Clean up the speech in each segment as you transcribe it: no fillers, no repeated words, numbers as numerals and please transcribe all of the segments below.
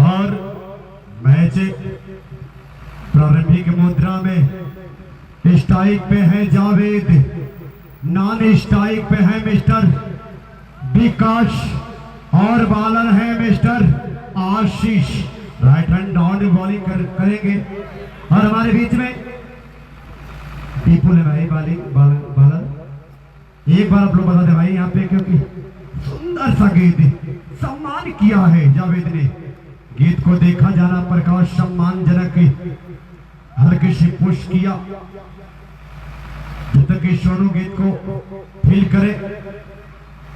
और मैच प्रारंभिक मुद्रा में स्ट्राइक पे है जावेद, नॉन स्ट्राइक पे है मिस्टर विकास और बॉलर है मिस्टर आशीष। राइट हैंड डाउन बॉलिंग करेंगे और हमारे बीच में विपुल है भाई बॉलर। एक बार आप लोग बता दे भाई यहाँ पे, क्योंकि सुंदर सा गेंद सम्मान किया है जावेद ने। गेंद को देखा जाना प्रकाश सम्मानजनक हल्के से पुश किया। जब तक सोनू गेंद को फील करे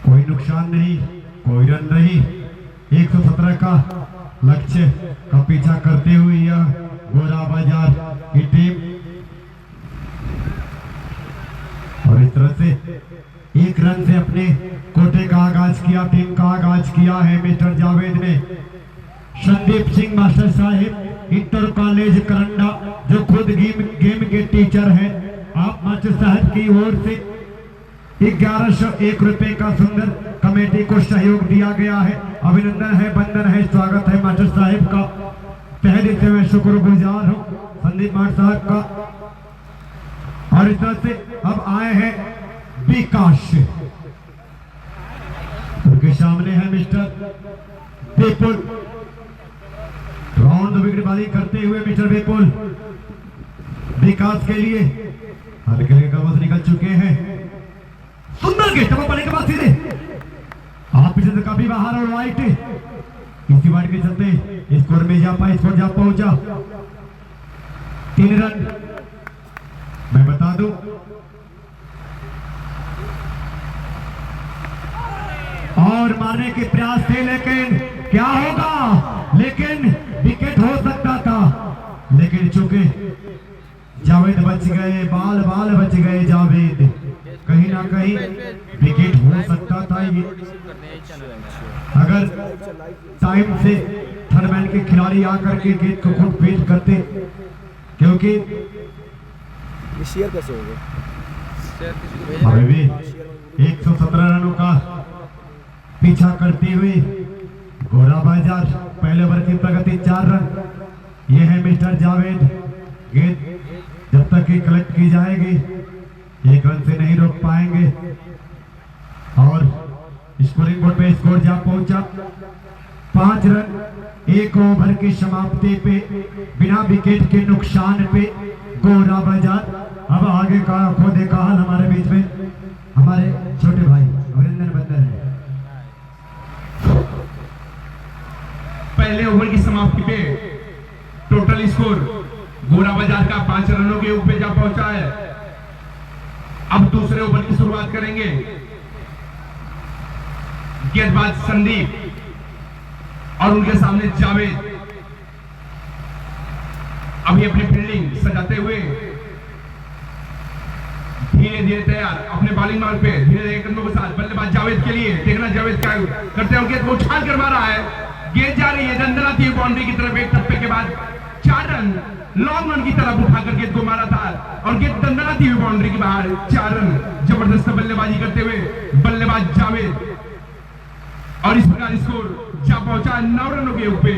कोई नुकसान नहीं, कोई रन नहीं। 117 का लक्ष्य का पीछा करते हुए यह गोरा बाजार की टीम, और इस तरह से एक रन से अपने कोटे का आगाज किया, टीम का आगाज किया है मिस्टर जावेद ने। Sandeep Singh master Sahib inter college Karanda, जो खुद गेम के टीचर हैं, आप मास्टर साहब की ओर से 1101 रुपए का सुंदर कमेटी को सहयोग दिया गया है। अभिनंदन है, वंदन है, स्वागत है मास्टर साहिब का। तहे दिल से मैं शुक्रगुजार हूँ संदीप मास्टर साहब का। और इस तरह से अब आए हैं विकास, उनके सामने है मिस्टर विपुल। राउंड विकेट बॉलिंग करते हुए मिस्टर विपुल विकास के लिए हल्के हल्के कवर निकल चुके हैं। सुंदर गेट पाने के बाद सीधे आप पीछे से काफी बाहर और वाइट, इसी वाइट के चलते स्कोर में जा पाए, स्कोर जा पहुंचा 3 रन। मैं बता दूं और मारने के प्रयास थे, लेकिन क्या होगा, लेकिन विकेट हो सकता था, लेकिन चूंकि जावेद बच गए, बाल बच गए जावेद, कहीं ना कहीं विकेट हो सकता था। ये अगर टाइम से थर्डमैन के खिलाड़ी आकर के गेंद को खुद फील्ड करते, क्योंकि शेयर कैसे हो गए अभी भी 117 रनों का पीछा करते हुए गोरा बाजार पहले ओवर की प्रगति 4 रन। यह है मिस्टर जावेद। गेंद जब तक कि कलेक्ट की जाएगी 1 रन से नहीं रोक पाएंगे। और स्कोरिंग बोर्ड पे स्कोर जा पहुंचा 5 रन। 1 ओवर की समाप्ति पे बिना विकेट के नुकसान पे गोरा बाजार। अब आगे का आंखों देखा हाल हमारे बीच में हमारे छोटे भाई अभिनंदन बंदर है। पहले ओवर की समाप्ति पे टोटल स्कोर गोरा बाजार का 5 रनों के ऊपर जा पहुंचा है। अब दूसरे ओवर की शुरुआत करेंगे। गेंदबाज संदीप और उनके सामने जावेद अभी अपनी फील्डिंग सजाते हुए धीरे धीरे तैयार अपने बॉलिंग मार्ग पे धीरे धीरे कदमों के साथ। बल्लेबाज जावेद के लिए देखना जावेद क्या करते हैं। गेंद को उछाल कर मारा है, गेंद जा रही है दंदनाती बाउंड्री की तरफ। एक टप्पे के बाद 4 रन लॉन्ग रन की तरफ उठाकर गेंद को मारा था और गेंद दंदनाती हुई बाउंड्री के बाहर 4 रन। जबरदस्त बल्लेबाजी करते हुए बल्लेबाज जावेद, और इस प्रकार स्कोर जा पहुंचा 9 रनों के ऊपर।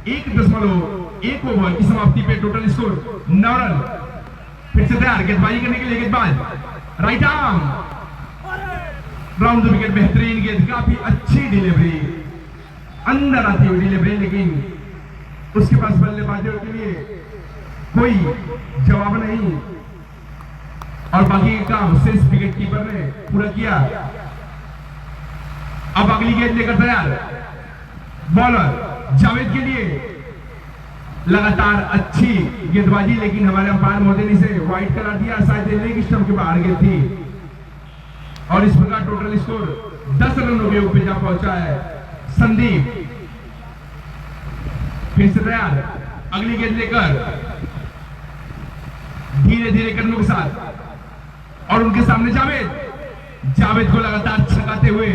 1.1 ओवर की समाप्ति पे टोटल स्कोर 9 रन। फिर से तैयार गेंदबाजी करने के लिए गेंदबाज right arm round the wicket. बेहतरीन गेंद, काफी अच्छी डिलीवरी, अंदर आती हुई डिलीवरी, लेकिन उसके पास बल्लेबाजों के लिए कोई जवाब नहीं। और बाकी का काम सिर्फ विकेट कीपर ने पूरा किया। अब अगली गेंद लेकर तैयार बॉलर जावेद के लिए लगातार अच्छी गेंदबाजी, लेकिन हमारे अंपायर महोदय ने इसे व्हाइट कलर दिया, शायद लेग स्टंप के बाहर गेंद थी। और इस प्रकार टोटल स्कोर 10 रनों के ऊपर जा पहुंचा है संदीप। फिर से तैयार अगली गेंद लेकर धीरे धीरे कदमों के साथ, और उनके सामने जावेद को लगातार छकाते हुए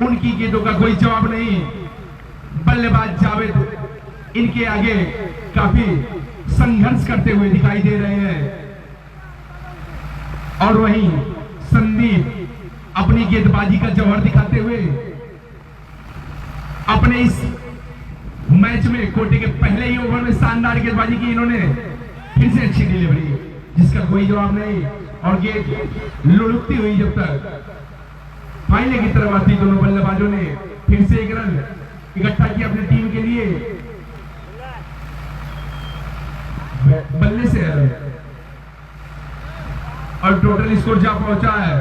उनकी गेंदों का कोई जवाब नहीं। बल्लेबाज जावेद इनके आगे काफी संघर्ष करते हुए दिखाई दे रहे हैं। और वहीं संदीप अपनी गेंदबाजी का जौहर दिखाते हुए अपने इस मैच में कोटे के पहले ही ओवर में शानदार गेंदबाजी की इन्होंने, फिर से अच्छी डिलीवरी जिसका कोई जवाब नहीं, और गेंद लुढ़कती हुई जब तक फाइनल की तरफ आती, दोनों बल्लेबाजों ने फिर से एक रन इकट्ठा किया अपनी टीम के लिए। बल्ले से और टोटल स्कोर जा पहुंचा है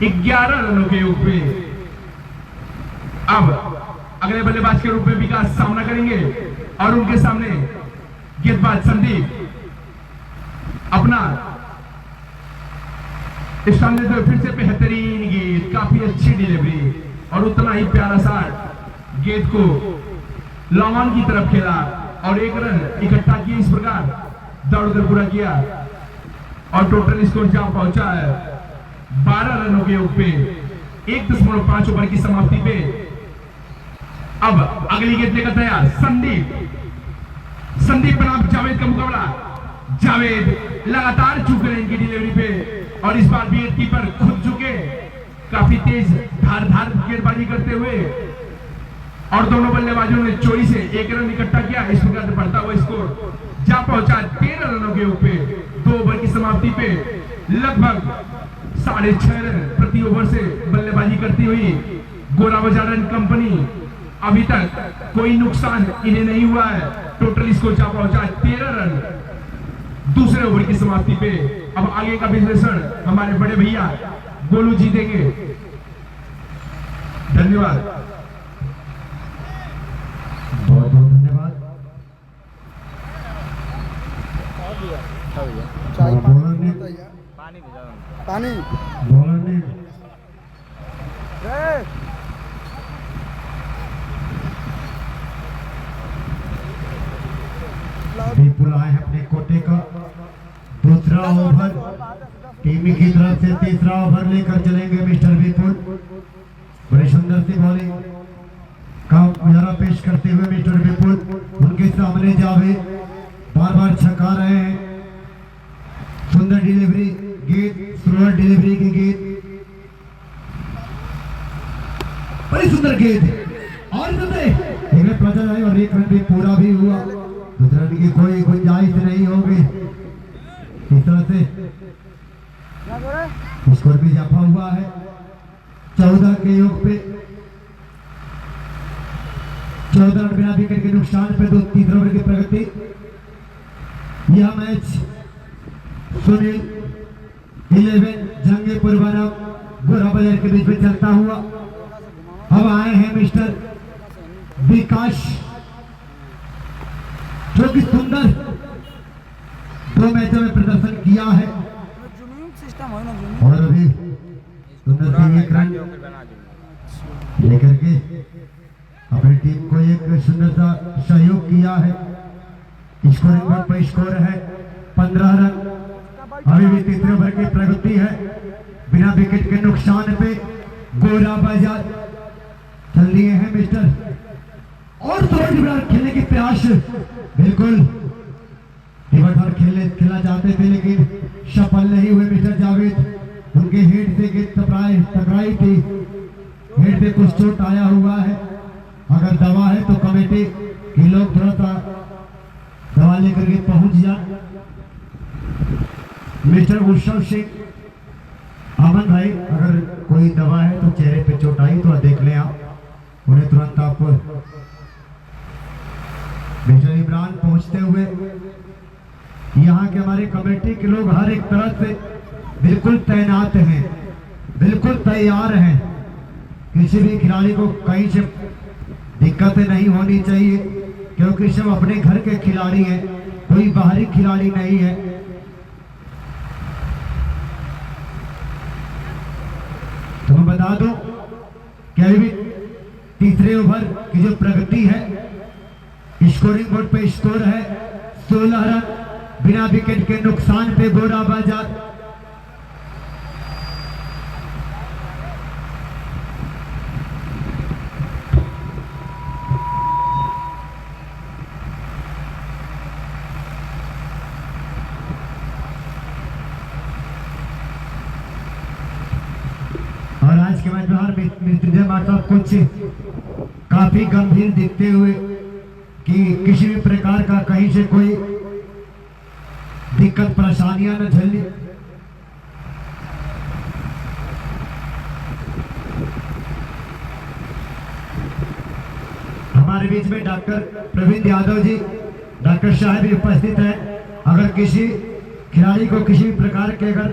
11 रनों के योग पे। अब अगले बल्लेबाज के रूप में विकास सामना करेंगे और उनके सामने गेंदबाज संदीप अपना सामने तो फिर से बेहतरीन गेंद, काफी अच्छी डिलीवरी और उतना ही प्यारा सा गेंद को लॉन्ग ऑन की तरफ खेला और एक रन इकट्ठा किया। इस प्रकार दौड़कर पूरा किया और टोटल स्कोर जहां पहुंचा है 12 रनों के योग पे 1.5 ओवर की समाप्ति पे। अब अगली गेंद लेकर तैयार संदीप बनाम जावेद का मुकाबला। जावेद लगातार चूक रहे इनकी डिलीवरी पे और इस बार विकेट कीपर खुद झुके, काफी तेज धार गेंदबाजी करते हुए और दोनों बल्लेबाजों ने चोरी से एक रन इकट्ठा किया। इस प्रकार से बढ़ता हुआ स्कोर जा पहुंचा 13 रनों के ऊपर 2 ओवर की समाप्ति पे। लगभग 6.5 रन प्रति ओवर से बल्लेबाजी करती हुई गोरा बाजार रन कंपनी अभी तक कोई नुकसान इन्हें नहीं हुआ है। टोटल स्कोर जा पहुंचा 13 रन दूसरे ओवर की समाप्ति पे। अब आगे का विश्लेषण हमारे बड़े भैया गोलू जी देंगे। धन्यवाद, बहुत बहुत धन्यवाद। चाय बॉलर ने पानी बॉलर ने विपुल आए हैं अपने कोटे का दूसरा ओवर, टीम की तरफ से तीसरा ओवर लेकर चलेंगे मिस्टर विपुल। बड़ी सुंदर सी बॉलिंग का मुजाहरा पेश करते हुए मिस्टर विपुल, उनके सामने जावेद बार बार छका रहे हैं। सुंदर डिलीवरी गेंद, स्लोअर डिलीवरी की गेंद, बड़ी सुंदर गेंद और पहुंचा जाए और एक रन भी पूरा भी हुआ। दूसरे रन की कोई गुंजाइश नहीं होगी। इस तरह से स्कोर भी जफा हुआ है 14 के योग पे। 14 रन बिना विकेट के नुकसान पे 2 तीसरे ओवर की प्रगति। यह मैच सुनील 11 जंगीपुर बनाम गोरा बाजार के बीच में चलता हुआ। अब आए हैं मिस्टर विकास, जो कि सुंदर 2 मैचों में प्रदर्शन किया है और अभी सुंदर से एक रन लेकर के अपनी टीम को एक सुंदर सा सहयोग किया है। स्कोरिंग बोर्ड पर स्कोर है 15 रन। अभी भी तीसरे ओवर की प्रगति है बिना विकेट के नुकसान पे। गोरा बाजार चल दिए हैं मिस्टर और खेलने के प्रयास बिल्कुल खेला चाहते थे लेकिन सफल नहीं हुए मिस्टर जावेद। उनके हेड से गेंद टकराई थी, हेड पे कुछ चोट आया हुआ है। अगर दवा है तो कमेटी के लोग थोड़ा सा दवा लेकर के पहुंच जाए। मिस्टर उत्सव सिंह अमन भाई, अगर कोई दवा है तो चेहरे पे चोट आई तो देख लें आप, उन्हें तुरंत आप। मिस्टर इमरान पहुंचते हुए यहाँ के हमारे कमेटी के लोग हर एक तरह से बिल्कुल तैनात हैं, बिल्कुल तैयार हैं। किसी भी खिलाड़ी को कहीं से दिक्कतें नहीं होनी चाहिए क्योंकि सब अपने घर के खिलाड़ी हैं, कोई बाहरी खिलाड़ी नहीं है। तो मैं बता दूं कि अभी तीसरे ओवर की जो प्रगति है, स्कोरिंग बोर्ड पे स्कोर है 16 रन बिना विकेट के नुकसान पे गोरा बाजार। और आज के मैच में हर मिस्टर कुछ काफी गंभीर दिखते हुए कि किसी भी प्रकार का कहीं से कोई दिक्कत परेशानियां न झेली। हमारे बीच में डॉक्टर प्रवीण यादव जी, डॉक्टर साहब भी उपस्थित है। अगर किसी खिलाड़ी को किसी भी प्रकार के अगर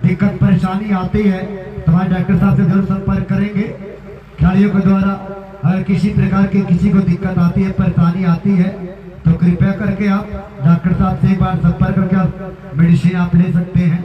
दिक्कत परेशानी आती है तो हमारे डॉक्टर साहब से जरूर संपर्क करेंगे। खिलाड़ियों के द्वारा अगर किसी प्रकार की किसी को दिक्कत आती है, परेशानी आती है, तो कृपया करके आप डॉक्टर साहब से एक बार संपर्क करके आप मेडिसिन आप ले सकते हैं।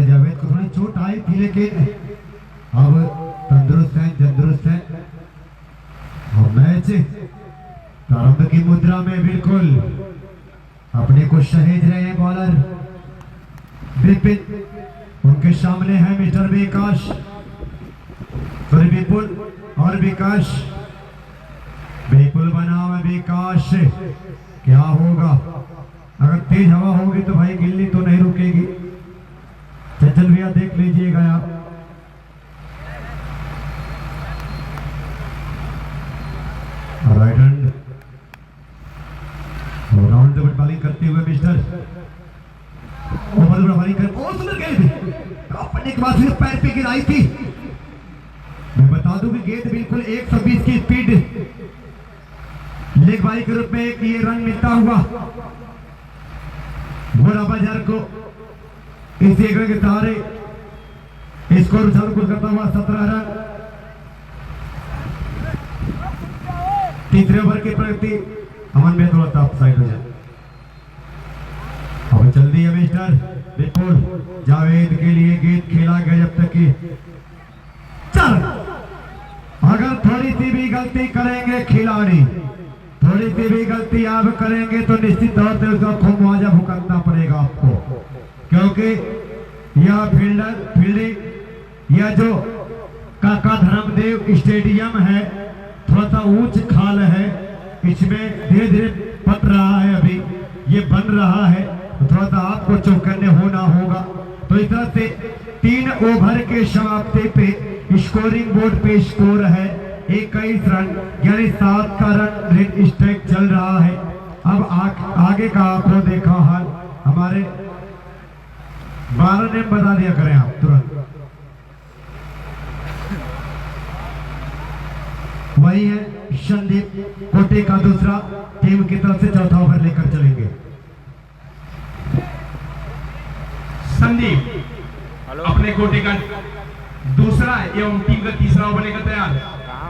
जावेद को थोड़ी चोट आई थी लेकिन अब तंदुरुस्त है और मैच प्रारंभ की मुद्रा में बिल्कुल अपने को सहेज रहे हैं बॉलर विपिन। उनके सामने है मिस्टर विकास, विपुल और विकास। विपुल बना हुआ विकास, क्या होगा अगर तेज हवा होगी तो भाई गिल्ली तो नहीं रुकेगी। चंचल भैया देख लीजिएगा आप। Right hand round the bowling करते हुए मिस्टर ओवर बॉलिंग कर, बहुत सुंदर गेंद अपने के बाद फिर पैर पे गिराई थी। मैं बता दूं कि गेंद बिल्कुल 120 की स्पीड लेग बाई के रूप में एक ये रन मिलता हुआ घोड़ा बाजार को इस एक के सहारे स्कोर चालू करता हुआ 17 रन। तीसरे ओवर के प्रति अमन में थोड़ा टॉप साइड हो जाए। अब जल्दी है मिस्टर विपुल, जावेद के लिए गेंद खेला गया जब तक कि चल, अगर थोड़ी सी भी गलती करेंगे खिलाड़ी, थोड़ी सी भी गलती आप करेंगे तो निश्चित तौर से उसका खूब मुआवजा भुगतना पड़ेगा आपको, क्योंकि यह फील्डिंग यह जो काका धर्मदेव स्टेडियम है थोड़ा सा ऊंच खाल है, इसमें धीरे धीरे पट रहा है, अभी ये बन रहा है, तो थोड़ा सा आपको चौकन्ने होना होगा। तो इस तरह से 3 ओवर के समाप्ति पे स्कोरिंग बोर्ड पे स्कोर है 21 रन, यानी 7 का रन रेट स्ट्राइक चल रहा है। अब आगे का आपको देखा हाल हमारे 12 ने बता दिया करें आप तुरंत। वही है संदीप कोटे का दूसरा, टीम की तरफ से चौथा ओवर लेकर चलेंगे। संदीप अपने कोटे का दूसरा एवं टीम का तीसरा ओवर लेकर तैयार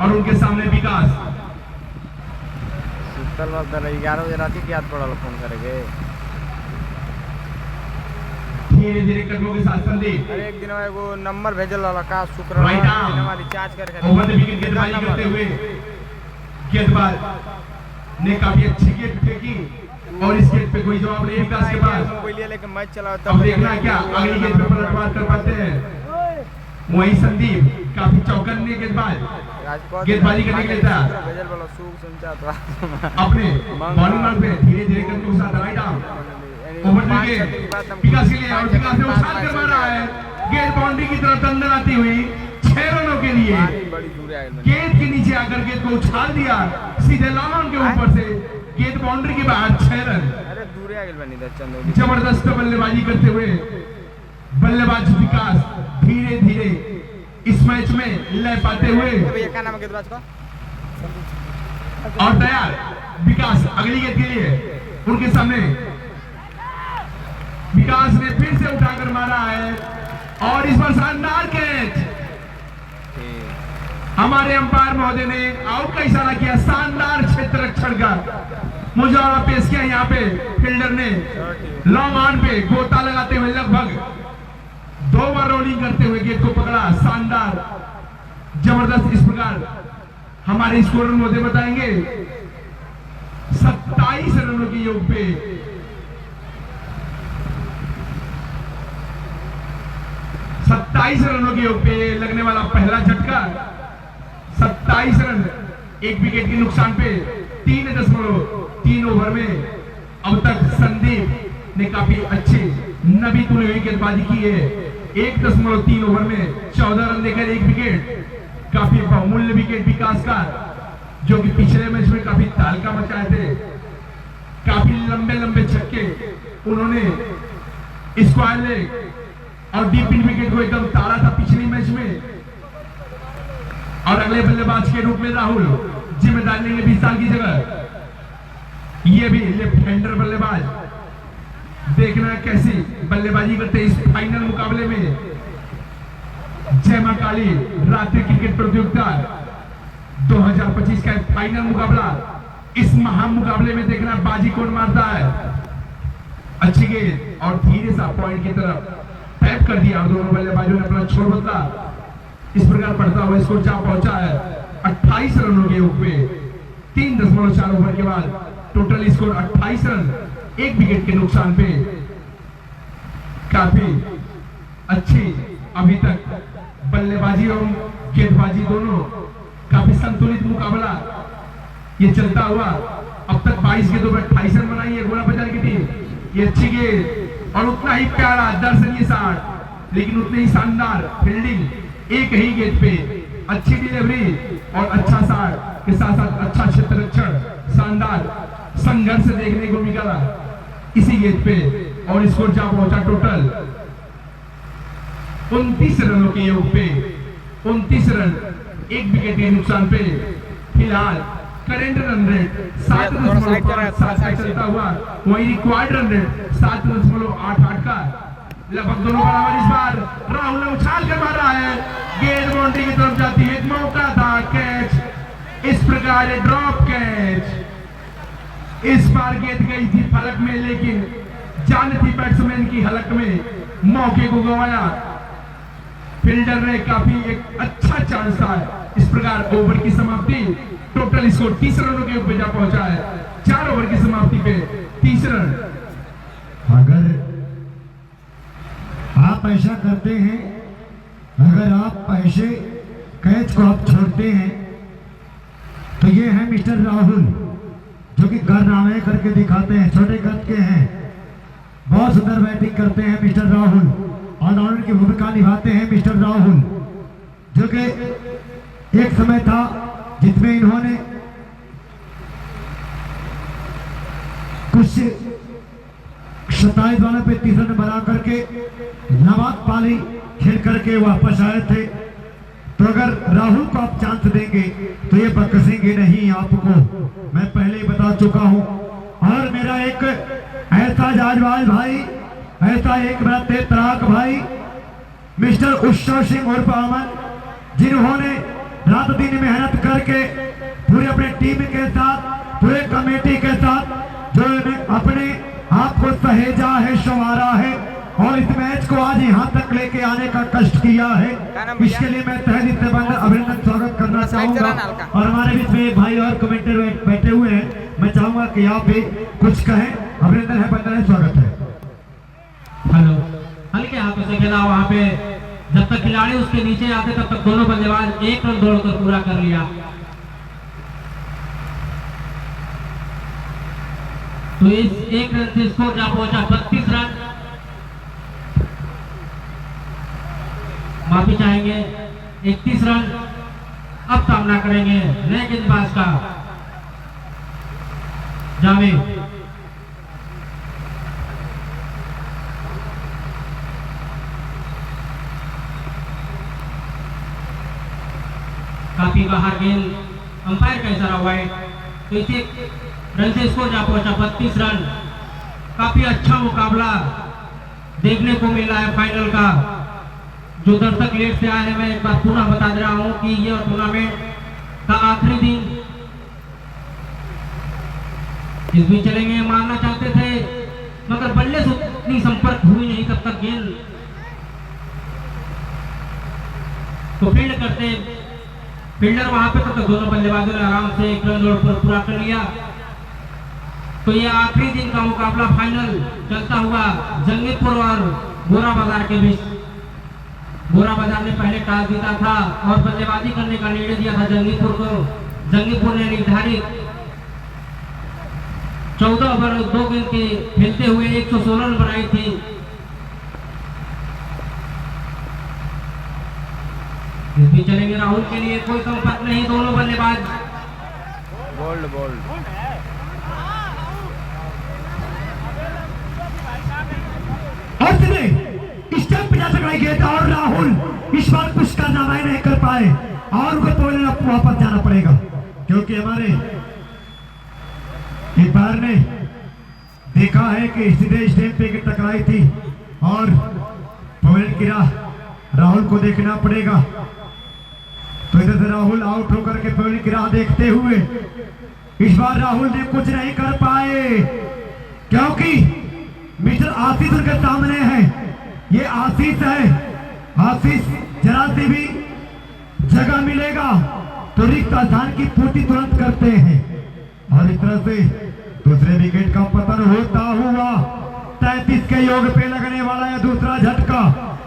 और उनके सामने विकास। 11 बजे रात की याद पड़ा फोन करेंगे। धीरे धीरे कदमों के साथ संदीप, अरे एक दिन वो नंबर भेजल वाला का शुक्रवार हमारी चार्ज करके ओवर द विकेट गेंदबाजी करते हुए गेंदबाज ने काफी अच्छी गेंद फेंकी और इस गेंद पे कोई जवाब नहीं विकास के पास। लेकिन मैच चला अब देखना क्या अगली गेंद पे पलटवार कर पाते हैं। वही संदीप काफी चौकन्ने गेंदबाज गेंदबाजी करने के लिए था अपने बॉलिंग लाइन पे धीरे धीरे कदमों के साथ right arm over the wicket Vikas के लिए और विकास ने उछाल कर मारा है गेंद बाउंड्री की तरफ दंडनाती हुई 6 रनों के लिए। गेंद के नीचे आकर गेंद को उछाल दिया सीधे लॉन के ऊपर से, गेंद बाउंड्री के बाहर 6 रन। जबरदस्त बल्लेबाजी करते हुए बल्लेबाज विकास धीरे धीरे इस मैच में लय पाते हुए और तैयार विकास अगली गेंद के लिए। उनके सामने विकास ने फिर से उठाकर मारा है और इस बार शानदार कैच। हमारे अंपायर महोदय ने आउट का इशारा किया, शानदार क्षेत्र रक्षण का मुजाहरा पेश किया। यहाँ पे फील्डर ने लॉन्ग ऑन पे गोता लगाते हुए लगभग 2 बार रोलिंग करते हुए गेंद को पकड़ा, शानदार जबरदस्त। इस प्रकार हमारे स्कोरर महोदय बताएंगे 27 रनों के योग पे 27 रनों के योग पे लगने वाला पहला झटका, 27 रन 1 विकेट के नुकसान पे 3.3 ओवर में अब तक संदीप ने काफी अच्छी नबी तुले हुई गेंदबाजी की है। 1.3 ओवर में 14 रन देकर 1 विकेट, काफी बहुमूल्य विकेट विकास का, जो कि पिछले मैच में काफी तहलका मचाए थे। काफी लंबे लंबे छक्के उन्होंने स्क्वायर लेग और डीप इन विकेट को एकदम ताड़ा था पिछले मैच में। और अगले बल्लेबाज के रूप में राहुल जिम्मेदारी लेंगे 20 साल की जगह। ये भी लेफ्ट हैंडर बल्लेबाज, देखना कैसी बल्लेबाजी करते इस फाइनल मुकाबले में। जय मां काली राष्ट्रीय क्रिकेट प्रतियोगिता 2025 का फाइनल मुकाबला। इस महान मुकाबले में देखना बाजी कौन मारता है। अच्छी गेंद और धीरे सा पॉइंट की तरफ टैप कर दिया और दोनों बल्लेबाजों ने अपना छोड़ बदला। इस प्रकार पढ़ता हुआ स्कोर जा पहुंचा है 28 रनों के योग पे 3.4 ओवर के बाद टोटल स्कोर 28 रन 1 विकेट के नुकसान पे। काफी अच्छी अभी तक बल्लेबाजी और गेंदबाजी दोनों काफी संतुलित मुकाबला ये चलता हुआ। अब तक 22 गेंदों में 28 रन बनाई है घोड़ा बाजार की टीम। ये अच्छी गेंद और उतना ही प्यारा दर्शनीय शॉट, लेकिन उतनी ही शानदार फील्डिंग। एक ही गेंद पे अच्छी डिलीवरी और अच्छा शॉट के साथ साथ अच्छा क्षेत्र रक्षण, शानदार संघर्ष देखने को मिला इसी गेंद पे। और स्कोर जा पहुंचा टोटल 29 रनों के योग पे 29 रन 1 विकेट के नुकसान पे। फिलहाल करेंट रन रेट 7.7 चलता हुआ, वही रिक्वायर्ड रन रेट 7.88 का। लगभग दोनों बराबर। इस बार राहुल ने उछाल कर मारा है, गेंद बाउंड्री की तरफ जाती है। एक मौका था, कैच इस प्रकार ड्रॉप कैच। इस बार गेंद गई थी फलक में, लेकिन जान थी बैट्समैन की हलक में, मौके को गंवाया। फील्डर ने काफी एक अच्छा चांस था। इस प्रकार ओवर की समाप्ति, टोटल स्कोर 30 रनों के ऊपर जा पहुंचा है। 4 ओवर की समाप्ति पे 30 रन। अगर आप ऐसा करते हैं, अगर आप ऐसे कैच को आप छोड़ते हैं, तो ये है मिस्टर राहुल, जो कि कारनामे करके दिखाते हैं। छोटे कद के हैं, बहुत सुंदर बैटिंग करते हैं मिस्टर राहुल। ऑलराउंडर की भूमिका निभाते हैं मिस्टर राहुल, जो कि एक समय था जिसमें इन्होंने कुछ 27 बॉलों पे 30 रन बना करके नवाब पाली खेल करके वापस आए थे। तो अगर राहुल को आप चांस देंगे तो ये बकसेंगे नहीं आपको, मैं पहले ही बता चुका हूं। और मेरा एक ऐसा जाजवाज भाई, ऐसा एक मेरा तेतराक भाई मिस्टर उत्सव सिंह उर्फ अमन, जिन्होंने रात दिन मेहनत करके पूरे अपने टीम के साथ, पूरे कमेटी के साथ जो अपने आप को सहेजा है, संवारा है और इस मैच को आज यहाँ तक लेके आने का कष्ट किया है। इसके लिए मैं तहे दिल से अभिनंदन स्वागत करना चाहूंगा। और हमारे बीच में एक भाई और कमेंटेटर बैठे हुए हैं, मैं चाहूंगा कि आप भी कुछ कहें। अभिनंदन है, बंदन है, स्वागत है। हेलो, हल्के हाथों से खेला वहां पे, जब तक खिलाड़ी उसके नीचे आते तब तक दोनों बल्लेबाज 1 रन दौड़कर पूरा कर लिया। तो इस 1 रन से स्कोर जा पहुंचा 32 रन। माफी चाहेंगे 31 रन। अब सामना करेंगे नए गेंदबाज का जावेद। काफी बाहर गेंद, अंपायर का इशारा हुआ है। तो इसे रन से स्कोर जा पहुंचा 32 रन। काफी अच्छा मुकाबला देखने को मिला है फाइनल का। जो दर्शक लेट से आए हैं, मैं एक बार पुनः बता दे रहा हूं कि यह टूर्नामेंट का आखिरी दिन इस बीच चलेंगे मारना चाहते थे, मगर बल्ले से उतनी संपर्क हुई नहीं तब तक गेंद तो फील्ड करते फील्डर वहां पे, तब तक दोनों बल्लेबाजों ने आराम से 1 रन दौड़ पर पूरा कर लिया। तो ये आखिरी दिन का मुकाबला फाइनल चलता हुआ जंगीपुर और गोरा बाजार के बीच गोरा बाजार ने पहले टॉस जीता था और बल्लेबाजी करने का निर्णय दिया था जंगीपुर को। जंगीपुर ने निर्धारित 14 ओवर 2 गेंद के खेलते हुए 116 रन बनाई थी। इस बीच चलेंगे राहुल के लिए, कोई कम फर्क नहीं, दोनों बल्लेबाज। बोल्ड बोल्ड स्टेप पे जा टकराई गए थे और राहुल इस बार कुछ कारनामाएं नहीं कर पाए और उनको तो वापस जाना पड़ेगा क्योंकि हमारे कीपर ने देखा है कि सीधे स्टेप पे टकराई थी और पवेल की राह राहुल को देखना पड़ेगा। तो इधर से राहुल आउट होकर के पवेल की राह देखते हुए इस बार राहुल ने कुछ नहीं कर पाए क्योंकि मिस्टर आशीष उनके सामने है। ये आशीष है, आशीष जरा सी भी जगह मिलेगा तो रिक्त स्थान की पूर्ति तुरंत करते हैं और इस तरह से दूसरे विकेट का पतन होता हुआ 33 के योग पे लगने वाला है दूसरा झटका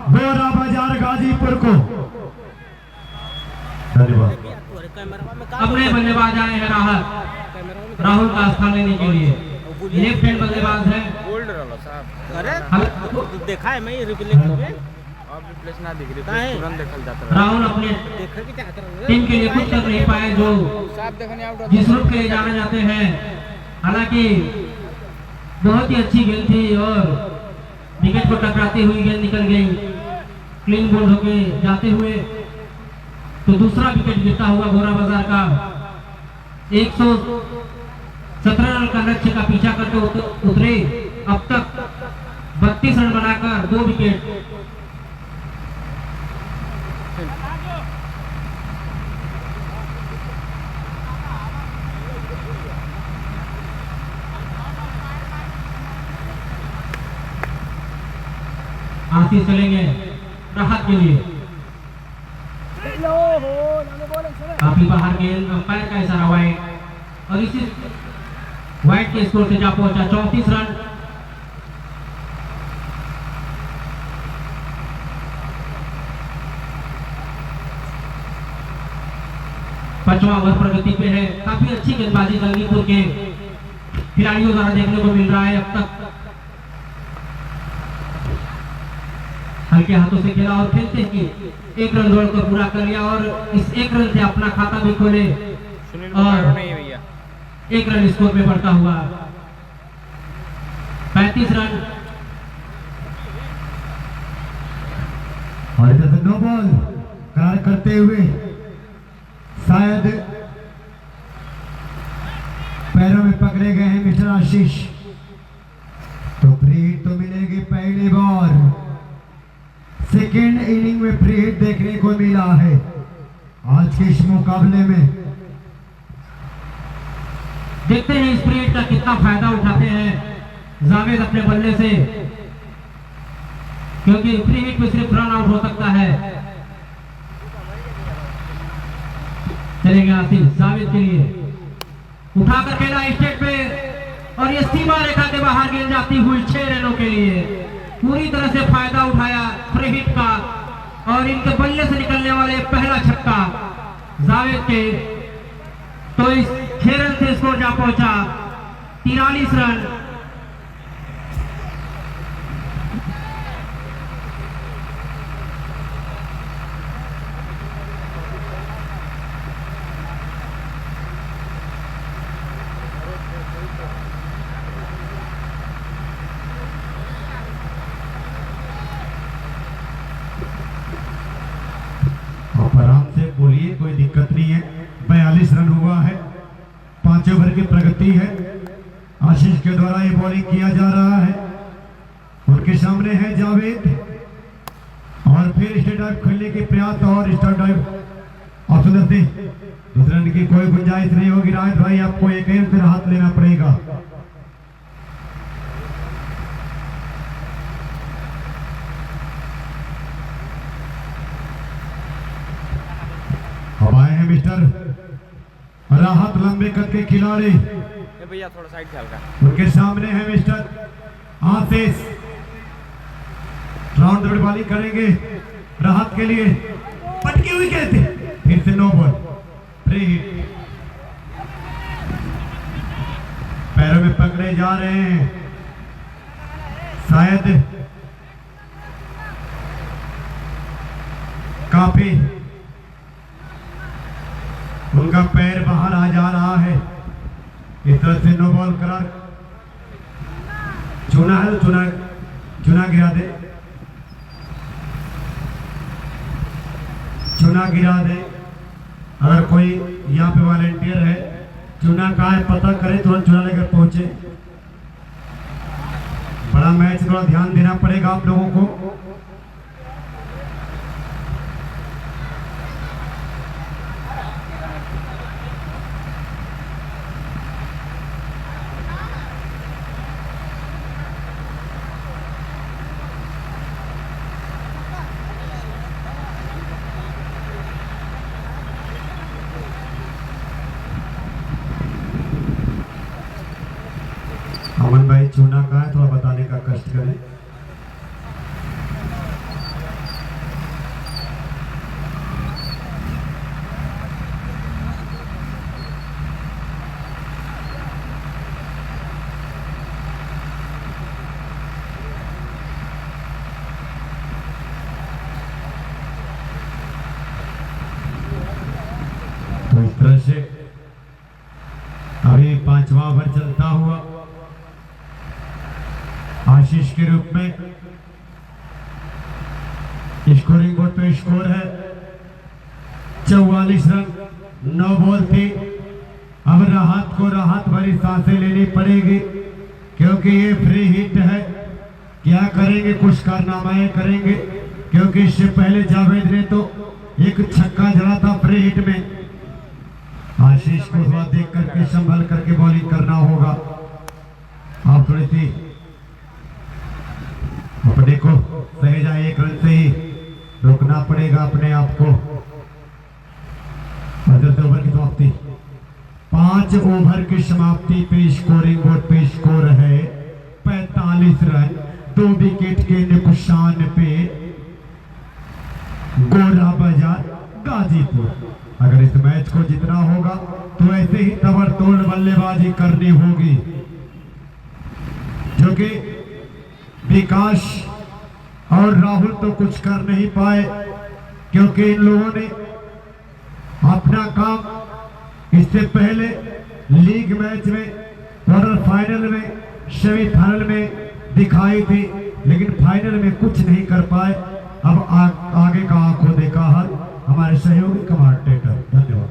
गोरा बाजार गाजीपुर को। धन्यवाद। अपने बल्लेबाज आए हैं राहुल का स्थान लेने के लिए। लेफ्ट हैंड बल्लेबाज है। बोल्ड रहो साहब। अरे देखा है मैं रिप्ले में, अब रिप्लेस ना दिख रही है, तुरंत देखल जाता है। राहुल अपने टीम के लिए कुछ कर नहीं पाए जो साहब देखने आउट जिस रूट के लिए जाने जाते हैं। हालांकि बहुत ही अच्छी गेंद थी और विकेट को टकराती हुई गेंद निकल गई, क्लीन बोल्ड होके जाते हुए। तो दूसरा विकेट गिरता हुआ गोरा बाजार का 117 रन का लक्ष्य का पीछा करके उतरे। अब तक 32 रन बनाकर 2 विकेट। आशीष चलेंगे राहत के लिए। काफी बाहर गेंद, अंपायर का इशारा वाइड और इसी वाइड के स्कोर से जा पहुंचा 34 रन। पांचवा ओवर प्रगति पे है। काफी अच्छी गेंदबाजी जंगीपुर के खिलाड़ियों द्वारा देखने को मिल रहा है। अब तक हल्के हाथों से खेला और खेलते ही 1 रन दौड़ कर पूरा कर लिया और इस 1 रन से अपना खाता भी खोले और 1 रन स्कोर में बढ़ता हुआ 35 रन। और इधर से नो बॉल करार करते हुए शायद पैरों में पकड़े गए हैं मिस्टर आशीष। तो फ्री हिट तो मिलेगी पहली बार, सेकेंड इनिंग में फ्री हिट देखने को मिला है आज के इस मुकाबले में। देखते हैं इस फ्री हिट का कितना फायदा उठाते हैं जावेद अपने बल्ले से, क्योंकि फ्री हिट में सिर्फ रन आउट हो सकता है। चलेंगे आशीष जावेद के लिए, उठाकर खेला स्टेट पे और ये सीमा रेखा के बाहर गेंद जाती हुई 6 रनों के लिए। पूरी तरह से फायदा उठाया फ्री हिट का और इनके बल्ले से निकलने वाले पहला छक्का जावेद के। तो इस 6 रन से स्कोर जा पहुंचा 43 रन। आराम से बोलिए, कोई दिक्कत नहीं है। 42 रन हुआ है, 5 ओवर की प्रगति है। आशीष के द्वारा ये बॉलिंग किया जा रहा है, उनके सामने है जावेद और फिर स्टेट ड्राइव खेलने के प्रयास और स्टार ड्राइव ऑप्शन से दूसरे रन की कोई गुंजाइश नहीं होगी। राज भाई आपको एक गेंद से हाथ लेना पड़ेगा। अब आए हैं मिस्टर राहत लंबे कद के खिलाड़ी, भैया थोड़ा साइड से हल्का। उनके सामने है मिस्टर आशीष। राउंड बॉलिंग करेंगे राहत के लिए पटकी हुई कहते, फिर से नो बॉल, फ्री हिट। पैरों में पकड़े जा रहे हैं, शायद काफी उनका पैर बाहर आ जा रहा है। इस तरह से नो बॉल करार, चुना है, चुना गिरा दे, चुना गिरा दे। अगर कोई यहाँ पे वॉलेंटियर है, चुना कहाँ है पता करे, तुरंत चुना लेकर पहुंचे। बड़ा मैच, थोड़ा ध्यान देना पड़ेगा आप लोगों को। अमन भाई चूना का है, थोड़ा बताने का कष्ट करें। तो इस तरह से अभी 5वां ओवर चलता हुआ आशीष के रूप में स्कोरिंग बोर्ड पे स्कोर है 44 रन, 9 बॉल थी। अब राहत को राहत भरी सांसें लेनी पड़ेगी क्योंकि ये फ्री हिट है। क्या करेंगे, कुछ कारनामाएं करेंगे क्योंकि इससे पहले जावेद ने तो एक छक्का जड़ा था फ्री हिट में। आशीष को थोड़ा देख करके संभल करके बॉलिंग करना होगा। आप थोड़ी सी अपने को सहेजा, 1 रन से ही रोकना पड़ेगा अपने आप को। 10 ओवर की समाप्ति, 5 ओवर की समाप्ति पे स्कोरिंग बोर्ड पे स्कोर है 45 रन, 2 विकेट के नुकसान पे गोरा बाजार गाजीपुर। अगर इस मैच को जीतना होगा तो ऐसे ही ताबड़तोड़ बल्लेबाजी करनी होगी, जो कि विकास और राहुल तो कुछ कर नहीं पाए क्योंकि इन लोगों ने अपना काम इससे पहले लीग मैच में, क्वार्टर फाइनल में, सेमीफाइनल में दिखाई थी, लेकिन फाइनल में कुछ नहीं कर पाए। अब आगे का आंखों देखा हाल हमारे सहयोगी कमेंटेटर। धन्यवाद।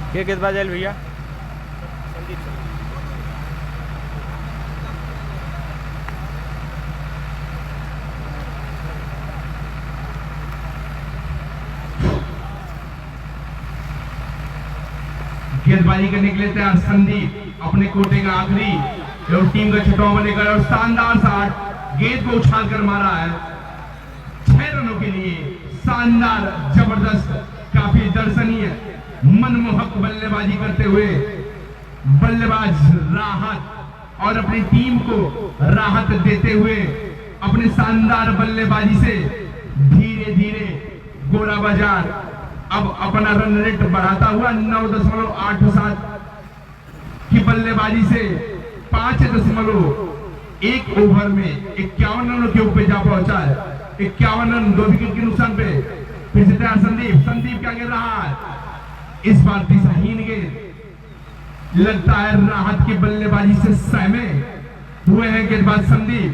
के गेंदबाज आयल भैया? गेंदबाजी करने के लिए तैयार संदीप, अपने कोटे का आखिरी और टीम का छठवां ओवर लेकर और शानदार शॉट गेंद को उछाल कर मारा है 6 रनों के लिए। शानदार, जबरदस्त, काफी दर्शनीय, मनमोहक बल्लेबाजी करते हुए बल्लेबाज राहत और अपनी टीम को राहत देते हुए अपने शानदार बल्लेबाजी से धीरे धीरे गोरा बाजार अब अपना रन रेट बढ़ाता हुआ 9.87 की बल्लेबाजी से 5.1 ओवर में 51 रनों के ऊपर जा पहुंचा है। 51 रन, 2 विकेट के नुकसान पे। फिर से तैयार संदीप क्या खेल रहा है, इस बार दिशाहीन गेंद, लगता है राहत की बल्लेबाजी से सहमे हुए हैं गेंदबाज संदीप।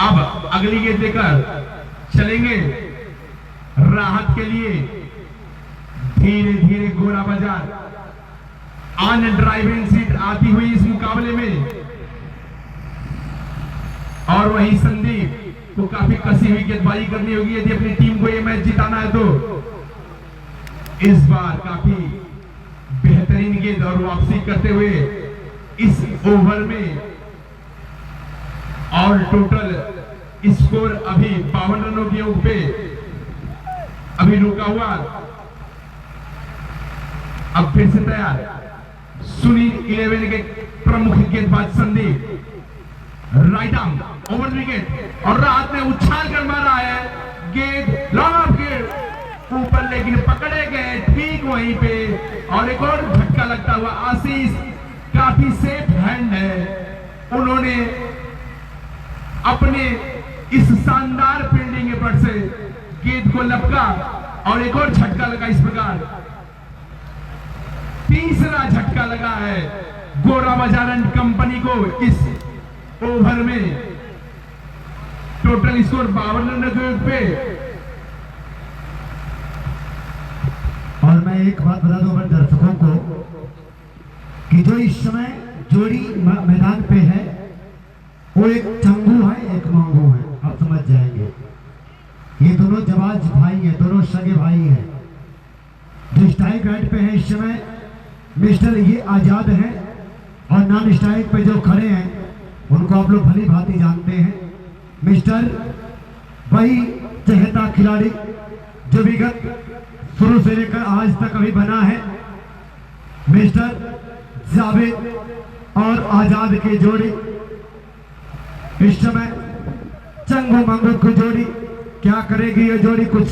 अब अगली गेंद लेकर चलेंगे राहत के लिए। धीरे धीरे गोरा बाजार ऑन ड्राइविंग सीट आती हुई इस मुकाबले में, और वही संदीप को काफी कसी हुई गेंदबाजी करनी होगी यदि अपनी टीम को यह मैच जिताना है तो। इस बार काफी बेहतरीन गेंद और वापसी करते हुए इस ओवर में, और टोटल स्कोर अभी 52 रनों के योग पे अभी रुका हुआ। अब फिर से तैयार सुनील 11 के प्रमुख गेंदबाज Sandeep, right arm over wicket, और रात में उछाल कर मारा है गेंद लॉन्ग ऑफ गेंद ऊपर, लेकिन पकड़े गए ठीक वहीं पे, और एक और झटका लगता हुआ। आशीष काफी सेफ हैंड है, उन्होंने अपने इस शानदार फील्डिंग एफर्ट से गेंद को लपका और एक और झटका लगा। इस प्रकार तीसरा झटका लगा है गोरा बाजार एंड कंपनी को इस ओवर में। टोटल स्कोर 52 रन के पे। और मैं एक बात बता दूं हमारे दर्शकों को कि जो इस समय जोड़ी मैदान पे है वो एक चंगू है, एक मांगू है, आप समझ जाएंगे। ये दोनों जवाज भाई हैं, दोनों सगे भाई हैं। जो स्ट्राइक राइट पे है इस समय मिस्टर ये आजाद हैं, और नॉन स्ट्राइक पे जो खड़े हैं उनको आप लोग भली भांति जानते हैं। मिस्टर वही चहेता खिलाड़ी जो विगत शुरू से लेकर आज तक अभी बना है, मिस्टर जावेद और आजाद की जोड़ी। इस समय चंगू मंगू की जोड़ी क्या करेगी, ये जोड़ी कुछ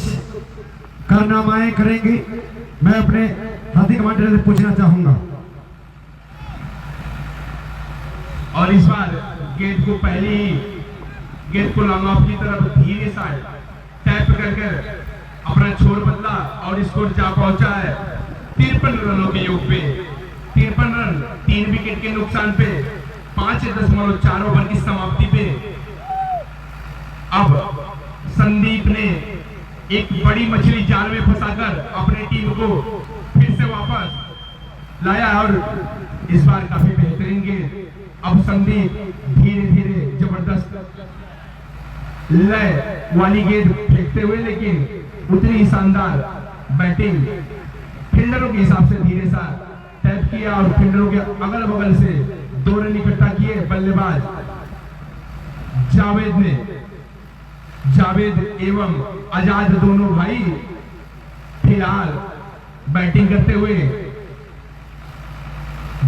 कारनामाएं करेंगी। मैं अपने साथी कमांडर से पूछना चाहूंगा। और इस बार गेंद को पहले ही गेंद को लॉन्ग ऑफ की तरफ धीरे सा टैप करके अपना छोर बदला और स्कोर जा पहुंचा है 53 रनों के योग पे। 53 रन 3 विकेट के नुकसान पे 5.4 ओवर की समाप्ति पे। अब संदीप ने एक बड़ी मछली जाल में फंसाकर अपनी टीम को फिर से वापस लाया, और इस बार काफी बेहतरीन गेंद। अब संदीप धीरे धीरे जबरदस्त लय वाली गेंद फेंकते हुए, लेकिन उतनी ही शानदार बैटिंग फील्डरों के हिसाब से धीरे सा टैप किया, और फील्डरों के अगल बगल से 2 रन इकट्ठा किए बल्लेबाज जावेद ने। जावेद एवं आजाद दोनों भाई फिलहाल बैटिंग करते हुए।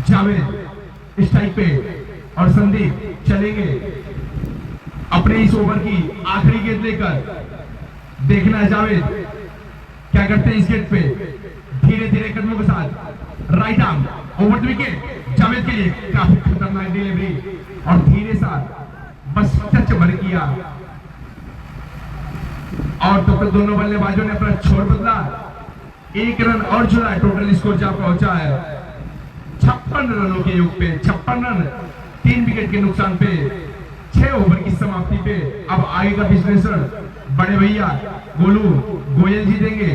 जावेद स्ट्राइक पे और संदीप चलेंगे अपने इस ओवर की आखिरी गेंद लेकर। देखना है जावेद क्या करते हैं इस गेंद पे। धीरे धीरे कदमों के साथ right arm over the wicket Javed के लिए काफी खतरनाक डिलीवरी, और धीरे सा बस टच भर किया, और तो फिर दोनों बल्लेबाजों ने अपना छोर बदला। 1 रन और जुड़ा, टोटल स्कोर जा पहुंचा है 56 रनों के योग पे। 56 रन 3 विकेट के नुकसान पे 6 ओवर की समाप्ति पे। अब आगे का विश्लेषण बड़े भैया गोलू गोयल जी देंगे।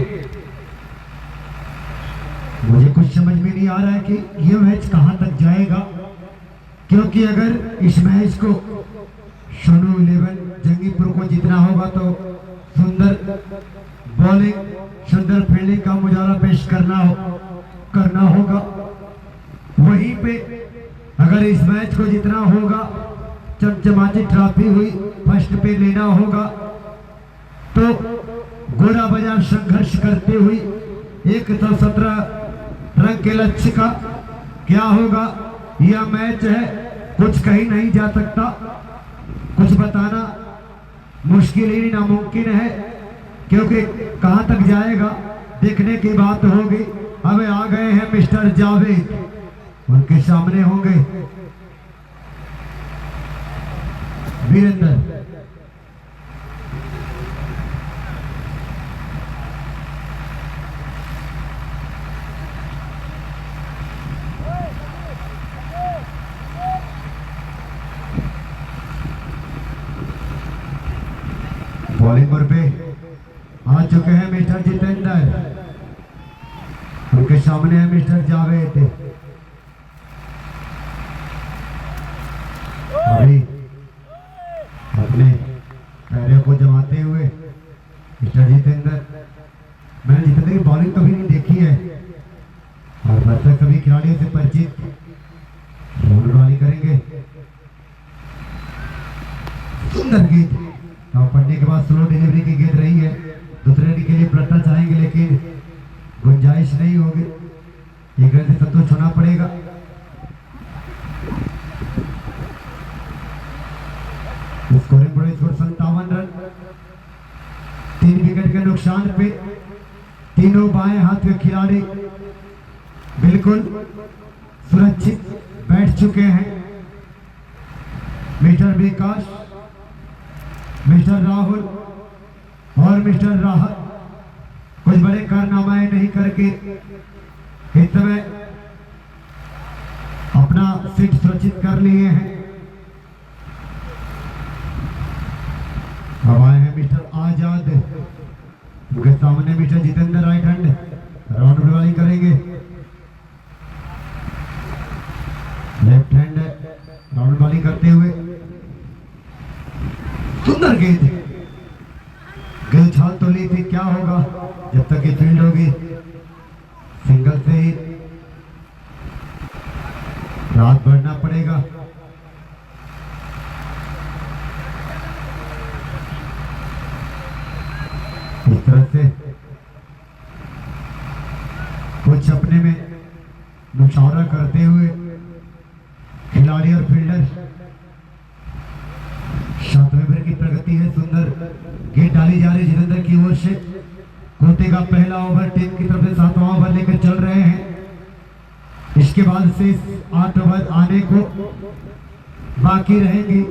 मुझे कुछ समझ में नहीं आ रहा है कि ये मैच कहां तक जाएगा, क्योंकि अगर इस मैच को सोनू 11 जंगीपुर को जीतना होगा तो सुंदर बॉलिंग, सुंदर फील्डिंग का मुजाहरा पेश करना होगा। वहीं पे अगर इस मैच को जीतना होगा, चमचमाती ट्रॉफी हुई फर्स्ट पे लेना होगा, तो गोरा बाजार संघर्ष करते हुए 117 रन के लक्ष्य का क्या होगा। यह मैच है, कुछ कहीं नहीं जा सकता, कुछ बताना मुश्किल ही नामुमकिन है, क्योंकि कहां तक जाएगा देखने की बात होगी। अब आ गए हैं मिस्टर जावेद, उनके सामने होंगे वीरेंद्र। बॉलिंग पर पे आ चुके हैं मिस्टर जितेंद्र, उनके सामने है मिस्टर जावेद। अभी अपने पैरों को जमाते हुए मिस्टर जितेंद्र, मैंने जितेंद्र की बॉलिंग कभी नहीं देखी है और मैं तक कभी खिलाड़ियों से परिचित बॉलिंग करेंगे। सुंदर गेंद पड़ने के बाद स्लो डिलीवरी की गेंद रही है, दूसरे के लिए पलटना चाहेंगे लेकिन गुंजाइश नहीं होगी, एक रन से संतोष होना पड़ेगा। स्कोरिंग बड़े स्कोर 57 रन, 3 विकेट के नुकसान पे तीनों बाएं हाथ के खिलाड़ी बिल्कुल सुरक्षित बैठ चुके हैं। मिस्टर विकास, मिस्टर राहुल और मिस्टर राहत कुछ बड़े कारनामे नहीं करके इस समय अपना सीट सुरक्षित कर लिए हैं। अब आए हैं मिस्टर आजाद, उनके सामने mister Jitendra right hand round bowling करेंगे। लेफ्ट हैंड राउंड बॉलिंग करते हुए सुंदर गेंद, गेंद छाल तो ली थी, क्या होगा जब तक ये फील्ड होगी। सिंगल से ही रात बढ़ना पड़ेगा। इस तरह से कुछ अपने में मुशावरा करते हुए खिलाड़ी और फील्डर, 7वें ओवर की प्रगति है। सुंदर गेंद डाली जा रही है जितेंद्र की ओर से। कोटे का पहला ओवर टीम की तरफ से 7वां ओवर लेकर चल रहे हैं। इसके बाद से 8 ओवर आने को बाकी रहेंगे।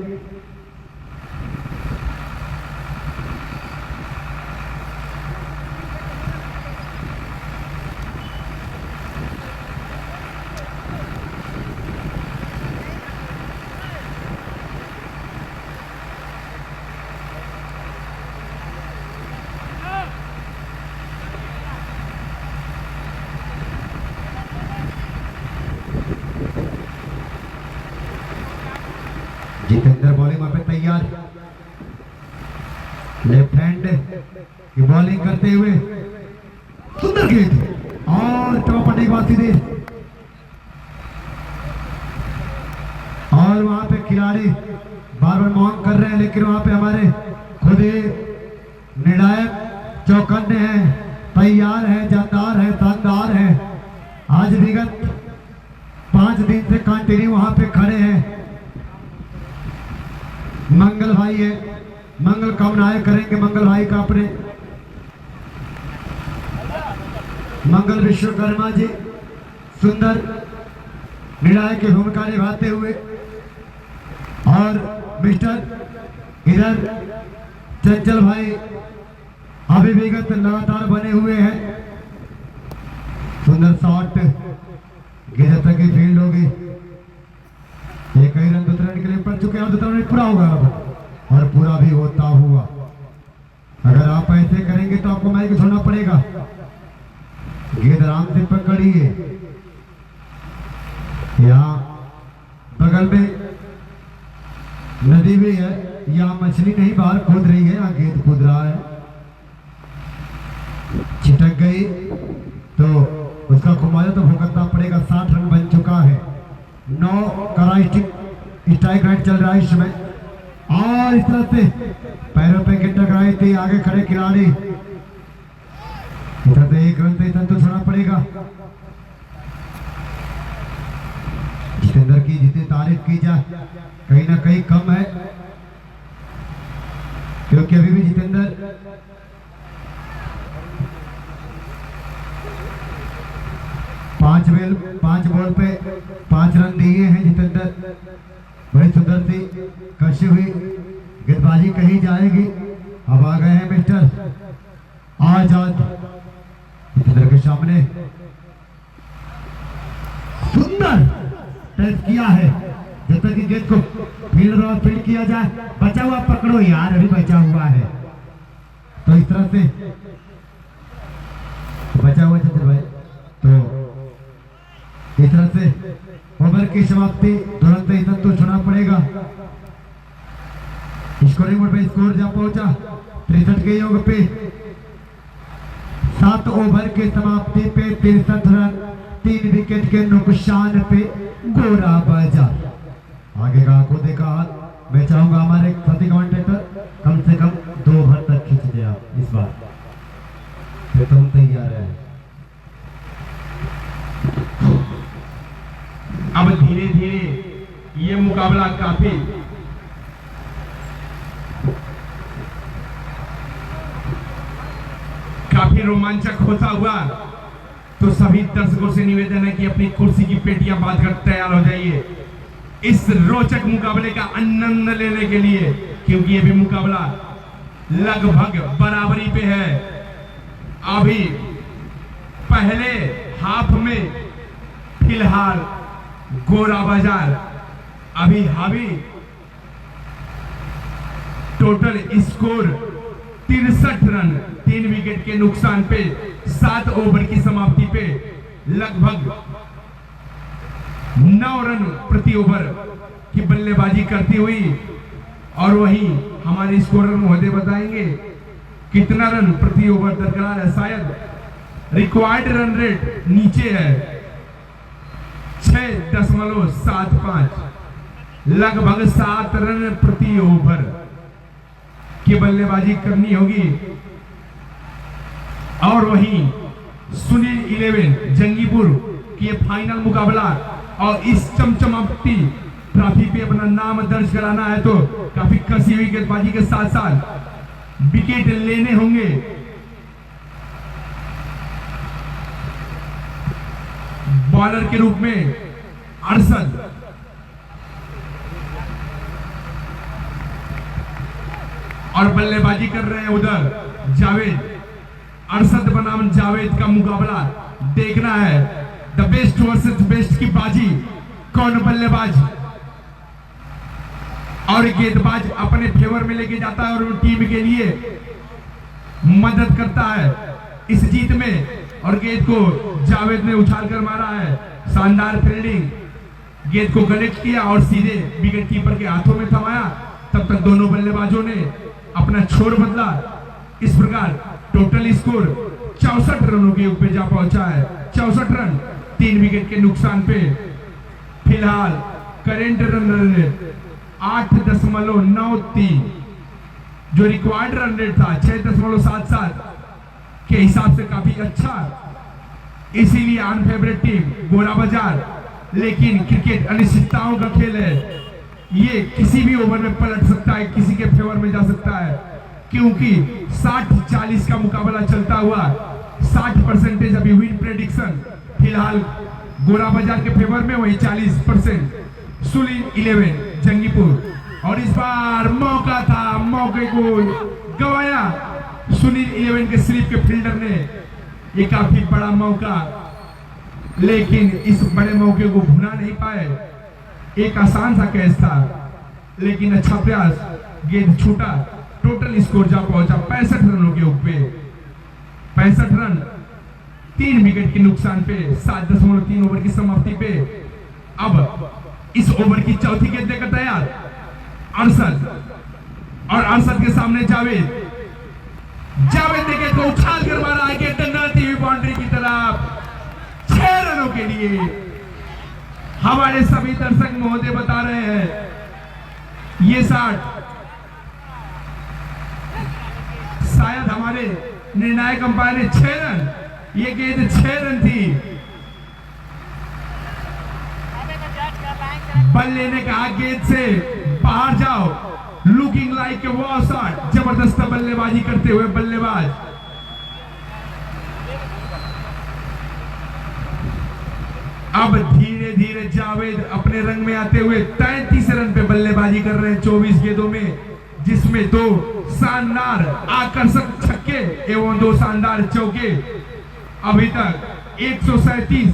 जितेंद्र बॉलिंग वहां पे तैयार, लेफ्ट हैंड की बॉलिंग करते हुए सुंदर गेंद और टॉप पड़ने के बाद सीधे, और वहां पे खिलाड़ी बार बार मांग कर रहे हैं लेकिन वहां पे हमारे खुद ही निर्णायक चौकन्ने हैं, तैयार है, जानदार है, शानदार है। आज विगत 5 दिन से कंटिन्यू वहां पे खड़े हैं। मंगल भाई है, मंगल कामनाएं करेंगे मंगल भाई का अपने मंगल विश्वकर्मा जी, सुंदर निर्णायक की भूमिका निभाते हुए। और मिस्टर इधर चंचल भाई अभी विगत लगातार बने हुए हैं। सुंदर शॉट, गेंद तक की फील्ड होगी। एक ही रन दूसरे रन के लिए पड़ चुके हैं और दूसरा रन पूरा होगा अब, और पूरा भी होता हुआ। अगर आप ऐसे करेंगे तो आपको मैच छोड़ना पड़ेगा। गेंद आराम से पकड़िए, यहाँ बगल में नदी भी है, यहाँ मछली नहीं बाहर कूद रही है, यहाँ गेंद कूद रहा है। छिटक गई तो उसका खुमाया तो भुगतना पड़ेगा। 60 रन बन चुका है, 9 का स्ट्राइक रेट चल रहा है इस समय। और इस तरह से पैरों पे गेंद टकराई थी, आगे खड़े खिलाड़ी, इधर से 1 रन से संतोष होना पड़ेगा। जितेंद्र की जितनी तारीफ की जाए कहीं ना कहीं कम है, क्योंकि अभी भी जितेंद्र पांच बॉल पे 5 रन दिए हैं। जितेंद्र बड़ी सुंदर सी कशी हुई गेंदबाजी कही जाएगी। अब आ गए हैं मिस्टर आजाद जितेंद्र के सामने, सुंदर टच किया है। जब तक कि गेंद को फील्ड किया जाए, बचा हुआ पकड़ो यार, अभी बचा हुआ है। तो इस तरह से बचा हुआ चंद्र भाई, तो इस तरह से ओवर की समाप्ति तुरंत ही तो छुना पड़ेगा। स्कोरिंग बोर्ड पे स्कोर जा पहुंचा 63 के योग पे 7 ओवर की समाप्ति पे 63 रन 3 विकेट के नुकसान पे गोरा बाजार। आगे का को देखा मैं चाहूंगा हमारे साथी कमेंटेटर कम से कम 2 ओवर तक खींच दे आप इस बार, फिर तुम तैयार है। अब धीरे धीरे ये मुकाबला काफी रोमांचक होता हुआ, तो सभी दर्शकों से निवेदन है कि अपनी कुर्सी की पेटियां बांधकर तैयार हो जाइए इस रोचक मुकाबले का आनंद लेने के लिए, क्योंकि ये भी मुकाबला लगभग बराबरी पे है। अभी पहले हाफ में फिलहाल गोरा बाजार अभी हावी, टोटल स्कोर 63 रन 3 विकेट के नुकसान पे 7 ओवर की समाप्ति पे लगभग 9 रन प्रति ओवर की बल्लेबाजी करती हुई, और वहीं हमारे स्कोरर महोदय बताएंगे कितना रन प्रति ओवर दरकरार है। शायद रिक्वायर्ड रन रेट नीचे है 6.75, लगभग 7 रन प्रति ओवर की बल्लेबाजी करनी होगी। और वहीं सुनील 11 जंगीपुर की ये फाइनल मुकाबला, और इस चमचमाती ट्रॉफी पे अपना नाम दर्ज कराना है तो काफी कसी हुई गेंदबाजी के साथ साथ विकेट लेने होंगे। बॉलर के रूप में अरशद, और बल्लेबाजी कर रहे हैं उधर जावेद। अरशद बनाम जावेद का मुकाबला देखना है, द बेस्ट वर्सेस बेस्ट की बाजी, कौन बल्लेबाज और गेंदबाज अपने फेवर में लेके जाता है और टीम के लिए मदद करता है इस जीत में। और गेंद को जावेद ने उछाल कर मारा है, शानदार फील्डिंग, गेंद को कलेक्ट किया और सीधे विकेट कीपर के हाथों में थमाया। तब तक दोनों बल्लेबाजों ने अपना छोर बदला। इस प्रकार टोटल स्कोर 64 रनों के ऊपर जा पहुंचा है। 64 रन 3 विकेट के नुकसान पे फिलहाल करेंट रन रेट 8.93, जो रिक्वायर्ड रन रेट था 6.77 के हिसाब से काफी अच्छा, इसीलिए अनफेवरेट टीम गोरा बाजार। लेकिन क्रिकेट अनिश्चितताओं का खेल है, ये किसी भी ओवर में पलट सकता है, किसी के फेवर में जा सकता है, क्योंकि 60-40 का मुकाबला चलता हुआ 60% अभी विन प्रेडिक्शन फिलहाल गोरा बाजार के फेवर में, वही 40% सुनील 11 जंगीपुर। और इस बार मौका था, मौके को गवाया सुनील 11 के स्लिप के फील्डर ने। ये काफी बड़ा मौका, लेकिन इस बड़े मौके को भुना नहीं पाए। एक आसान सा कैच था, लेकिन अच्छा प्रयास, गेंद छूटा। टोटल स्कोर जा पहुंचा 65 रनों के ऊपर, 65 रन 3 विकेट के नुकसान पे 7.3 ओवर की समाप्ति पे। अब इस ओवर की चौथी गेंद लेकर तैयार अरशद, और अरशद के सामने जावेद। जावेद ने गेंद को उछाल कर मारा है, गेंद टकराती हुई बाउंड्री की तरफ 6 रनों के लिए। हमारे सभी दर्शक महोदय बता रहे हैं ये 60 शायद हमारे निर्णायक अंपायर ने 6 रन, ये गेंद 6 रन थी। बल लेने कहा गेंद से बाहर जाओ, looking like a wall shot, जबरदस्त बल्लेबाजी करते हुए बल्लेबाज। अब धीरे धीरे जावेद अपने रंग में आते हुए 33 रन पे बल्लेबाजी कर रहे हैं 24 गेंदों में, जिसमें 2 शानदार आकर्षक छक्के एवं 2 शानदार चौके। अभी तक 137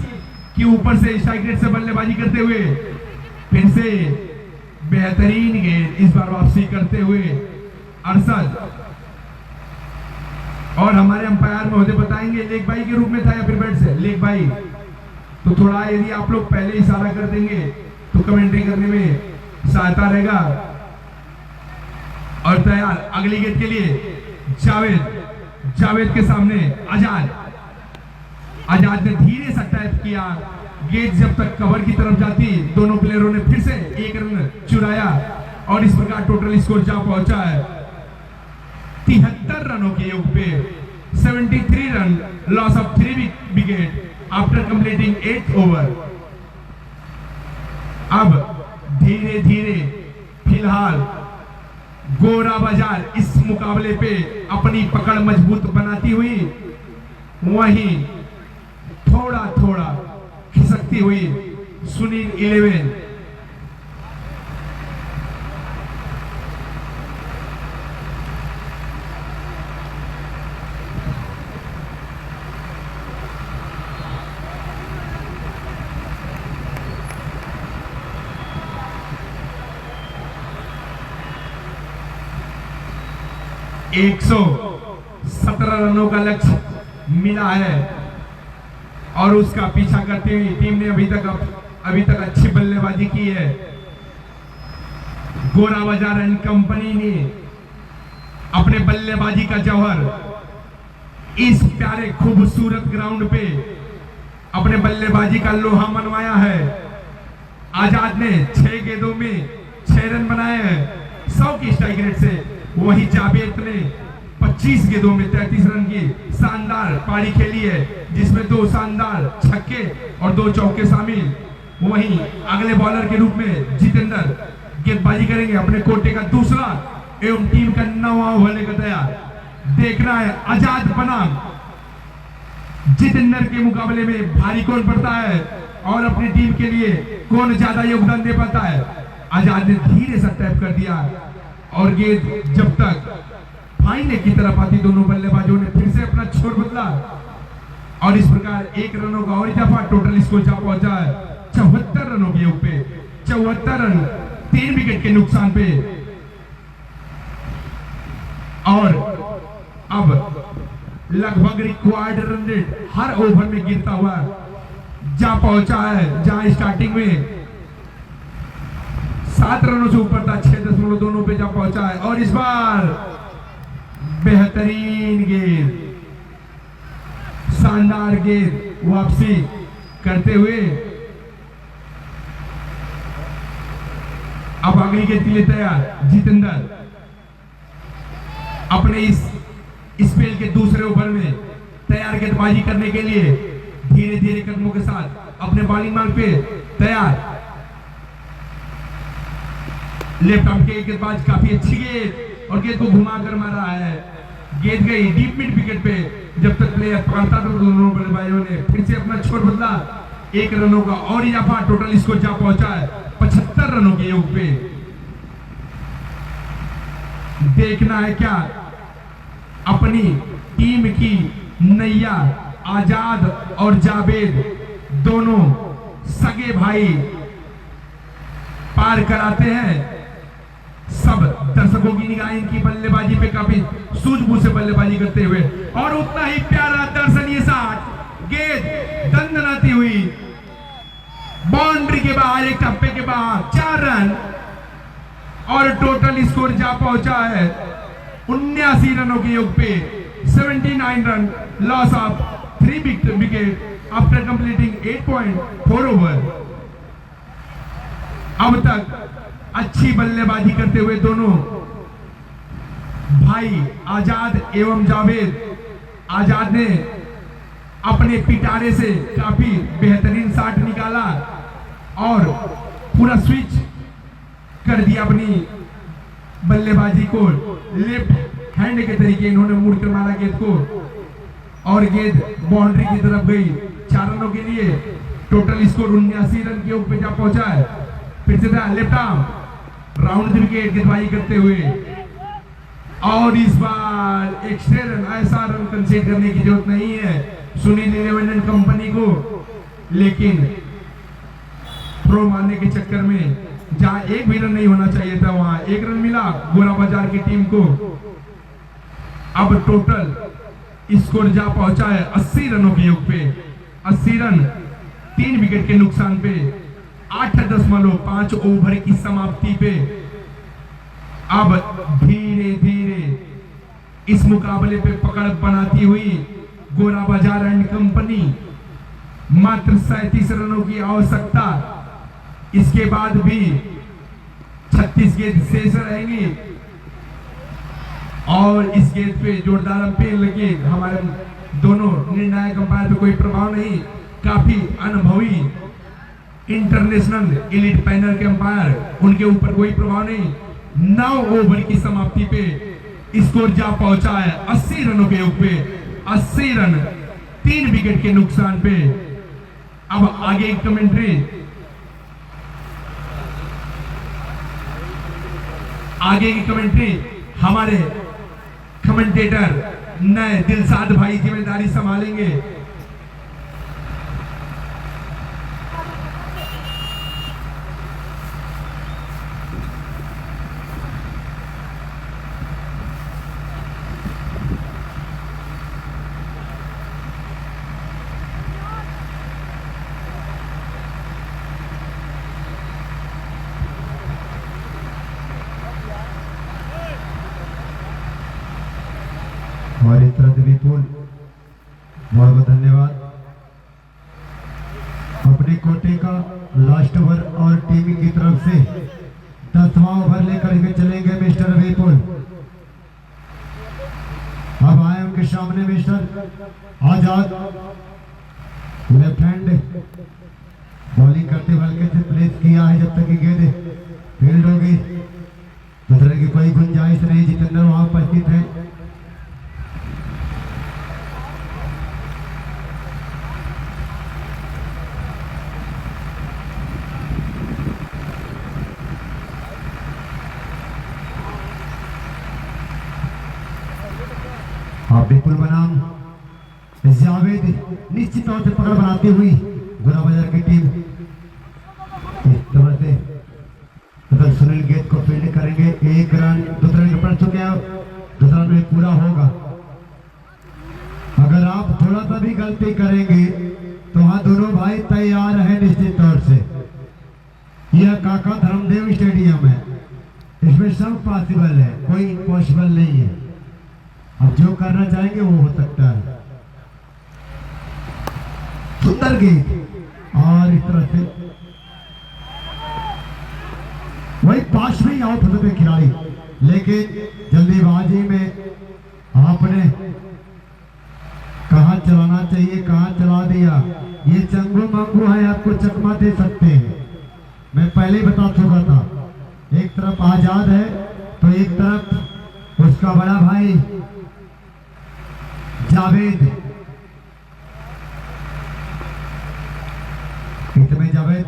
के ऊपर से स्ट्राइक रेट से बल्लेबाजी करते हुए फिर से बेहतरीन गेंद इस बार वापसी करते हुए अरशद। और हमारे अंपायर महोदय बताएंगे लेग बाई के रूप में था या फिर बैट से लेग बाई। तो थोड़ा यदि आप लोग पहले इशारा कर देंगे तो कमेंट्री करने में सहायता रहेगा। और तैयार अगली गेंद के लिए जावेद के सामने आजाद ने धीरे सा टैप किया। गेंद जब तक कवर की तरफ जाती दोनों प्लेयरों ने फिर से एक रन चुराया और इस प्रकार टोटल स्कोर जा पहुंचा है 73 रनों के योग पे 73 run, loss of 3 wicket after completing 8 over. अब धीरे धीरे फिलहाल गोरा बाजार इस मुकाबले पे अपनी पकड़ मजबूत बनाती हुई वहीं थोड़ा थोड़ा खिसकती हुई सुनील 11 117 रनों का लक्ष्य मिला है और उसका पीछा करते हुए टीम ने अभी तक अच्छी बल्लेबाजी की है। गोरा बाजार एंड कंपनी ने अपने बल्लेबाजी का जौहर इस प्यारे खूबसूरत ग्राउंड पे अपने बल्लेबाजी का लोहा मनवाया है। आजाद ने 6 गेंदों में 6 रन बनाए हैं 100 की स्ट्राइक रेट से। वही जावेद ने 25 गेंदों में 33 रन की शानदार पारी खेली है जिसमें 2 शानदार छक्के और 2 चौके शामिल। वहीं अगले बॉलर के रूप में जितेंद्र गेंदबाजी करेंगे अपने कोटे का दूसरा एवं टीम का 9वां ओवर लेकर तैयार। देखना है आजाद बनाम जितेंद्र के मुकाबले में भारी कौन पड़ता है और अपनी टीम के लिए कौन ज्यादा योगदान दे पाता है। आजाद ने धीरे सा टैप कर दिया और गेंद जब तक फाइनल की तरफ आती दोनों बल्लेबाजों ने फिर से अपना छोर बदला और इस प्रकार 1 रनों का और इजाफा टोटल स्कोर जा पहुंचा है 74 रनों के योग पे। 74 रन 3 विकेट के नुकसान पे। और अब लगभग रिक्वायर्ड रन रेट हर ओवर में गिरता हुआ जा पहुंचा है। जहां स्टार्टिंग में 7 रनों से ऊपर था 6.2 पे जा पहुंचा है और इस बार बेहतरीन गेंद शानदार गेंद वापसी करते हुए अब अगली गेंद के लिए तैयार जितेंद्र अपने इस स्पेल के दूसरे ओवर में तैयार गेंदबाजी करने के लिए धीरे धीरे कदमों के साथ अपने बॉलिंग मार्ग पे तैयार। लेफ्ट आर्म के गेंदबाज काफी अच्छी गेंद और गेंद को घुमाकर मारा है। गेंद गई डीप मिड विकेट पे। जब तक प्लेयर पकड़ता था दोनों बल्लेबाजों ने फिर से अपना छोर बदला। 1 रनों का और इजाफा टोटल स्कोर जा पहुंचा है 75 रनों के योग पे। देखना है क्या अपनी टीम की नैया आजाद और जावेद दोनों सगे भाई पार कराते हैं। सब दर्शकों की निगाह इनकी बल्लेबाजी पे काफी सूझबूझ से बल्लेबाजी करते हुए और उतना ही प्यारा दर्शनीय शॉट गेंद दंदनाती हुई बाउंड्री के बाहर एक टप्पे के बाहर 4 रन और टोटल स्कोर जा पहुंचा है 79 रनों के योग पे 79 run, loss of 3 wicket after completing 8.4 over. अब तक अच्छी बल्लेबाजी करते हुए दोनों भाई आजाद एवं जावेद। आजाद ने अपने पिटारे से काफी बेहतरीन शॉट निकाला और पूरा स्विच कर दिया अपनी बल्लेबाजी को। लेफ्ट हैंड के तरीके इन्होंने मुड़कर मारा गेंद को और गेंद बाउंड्री की तरफ गई 4 रनों के लिए। टोटल स्कोर 79 रन के ऊपर जा पहुंचा है। फिर से लेफ्ट आर्म राउंड विकेट गेंदबाजी करते हुए और इस बार एक्स्ट्रा रन, ऐसा रन कंसीड करने की जरूरत नहीं है सुनील 11 कंपनी को, लेकिन थ्रो मारने के चक्कर में जहां 1 भी रन नहीं होना चाहिए था वहां 1 रन मिला गोरा बाजार की टीम को। अब टोटल स्कोर जा पहुंचा है 80 रनों के योग पे। 80 रन 3 विकेट के नुकसान पे 8.5 ओवर की समाप्ति पे अब धीरे धीरे इस मुकाबले पे पकड़ बनाती हुई गोरा बाजार एंड कंपनी। मात्र 37 रनों की आवश्यकता, इसके बाद भी 36 गेंद शेष रहेंगी और इस गेंद पे जोरदार अंपायर लगे। हमारे दोनों निर्णायक अंपायर पे कोई प्रभाव नहीं, काफी अनुभवी इंटरनेशनल एलिट पैनल के अंपायर, उनके ऊपर कोई प्रभाव नहीं। 9 ओवर की समाप्ति पे स्कोर जा पहुंचा है 80 रनों के योग पे। 80 रन 3 विकेट के नुकसान पे। अब आगे कमेंट्री, आगे की कमेंट्री हमारे कमेंटेटर नए दिलसाद भाई जिम्मेदारी संभालेंगे। हमारी तरफ से विपुल बहुत बहुत धन्यवाद। अपने कोटे का लास्ट ओवर और टीम की तरफ से 10वां ओवर लेकर के चलेंगे मिस्टर विपुल। अब आए उनके सामने मिस्टर आजाद, लेफ्ट हैंड बॉलिंग करते हल्के से प्लेस किया है। जब तक की गेंद फील्ड होगी दूसरे की कोई गुंजाइश नहीं। जितेंद्र वहां उपस्थित है। विपुल बनाम जावेद निश्चित तौर से पकड़ बनाती हुई गोरा बाजार की टीम इस तरह से मतलब सुनील गेंद को फील्ड करेंगे। 1 रन दूसरे रन पड़ चुके हैं, दूसरा रन पूरा होगा। अगर आप थोड़ा सा भी गलती करेंगे तो हाँ दोनों भाई तैयार है निश्चित तौर से। यह काका धर्मदेव स्टेडियम है, इसमें सब पॉसिबल है, कोई इम्पॉसिबल नहीं है। अब जो करना चाहेंगे वो हो सकता है। सुंदर गेंद और इस तरह से वही पास में आउट होते थे खिलाड़ी, लेकिन जल्दीबाजी में आपने कहां चलाना चाहिए कहां चला दिया। ये चंगू मंगू है, आपको चकमा दे सकते हैं। मैं पहले ही बता चुका था, एक तरफ आजाद है तो एक तरफ उसका बड़ा भाई जावेद। इसमें जावेद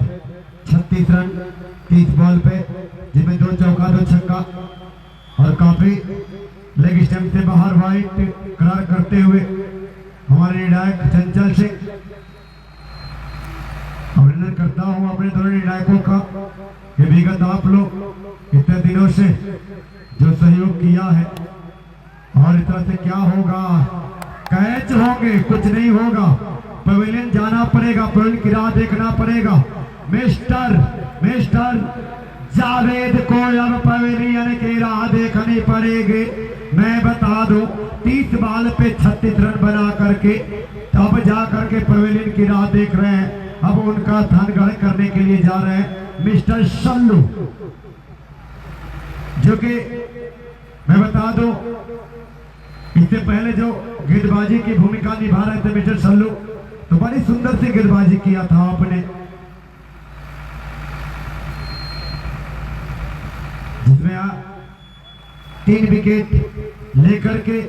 36 रन 30 बॉल पे, जिसमें 2 चौका 2 छक्का और काफी लेग स्टंप से बाहर वाइड करार करते हुए हमारे निर्णायक चंचल सिंह। अभिनंदन करता हूं अपने दोनों निर्णायकों का कि विगत आप लोग इतने दिनों से जो सहयोग किया है। और इस तरह से क्या होगा, कैच होंगे, कुछ नहीं होगा। पवेलियन जाना पड़ेगा, पवेलियन की राह देखना पड़ेगा। मिस्टर जावेद को अब पवेलियन की राह देखनी पड़ेगी। मैं बता दूं 30 बॉल पे 36 रन बना करके अब जा करके पवेलियन की राह देख रहे हैं। अब उनका धनगढ़ करने के लिए जा रहे हैं मिस्टर सल्लू, जो कि मैं बता दूं इससे पहले जो गेंदबाजी की भूमिका निभा रहे थे मिस्टर सल्लू, तो बड़ी सुंदर सी गेंदबाजी किया था आपने, जिसमें 3 विकेट लेकर के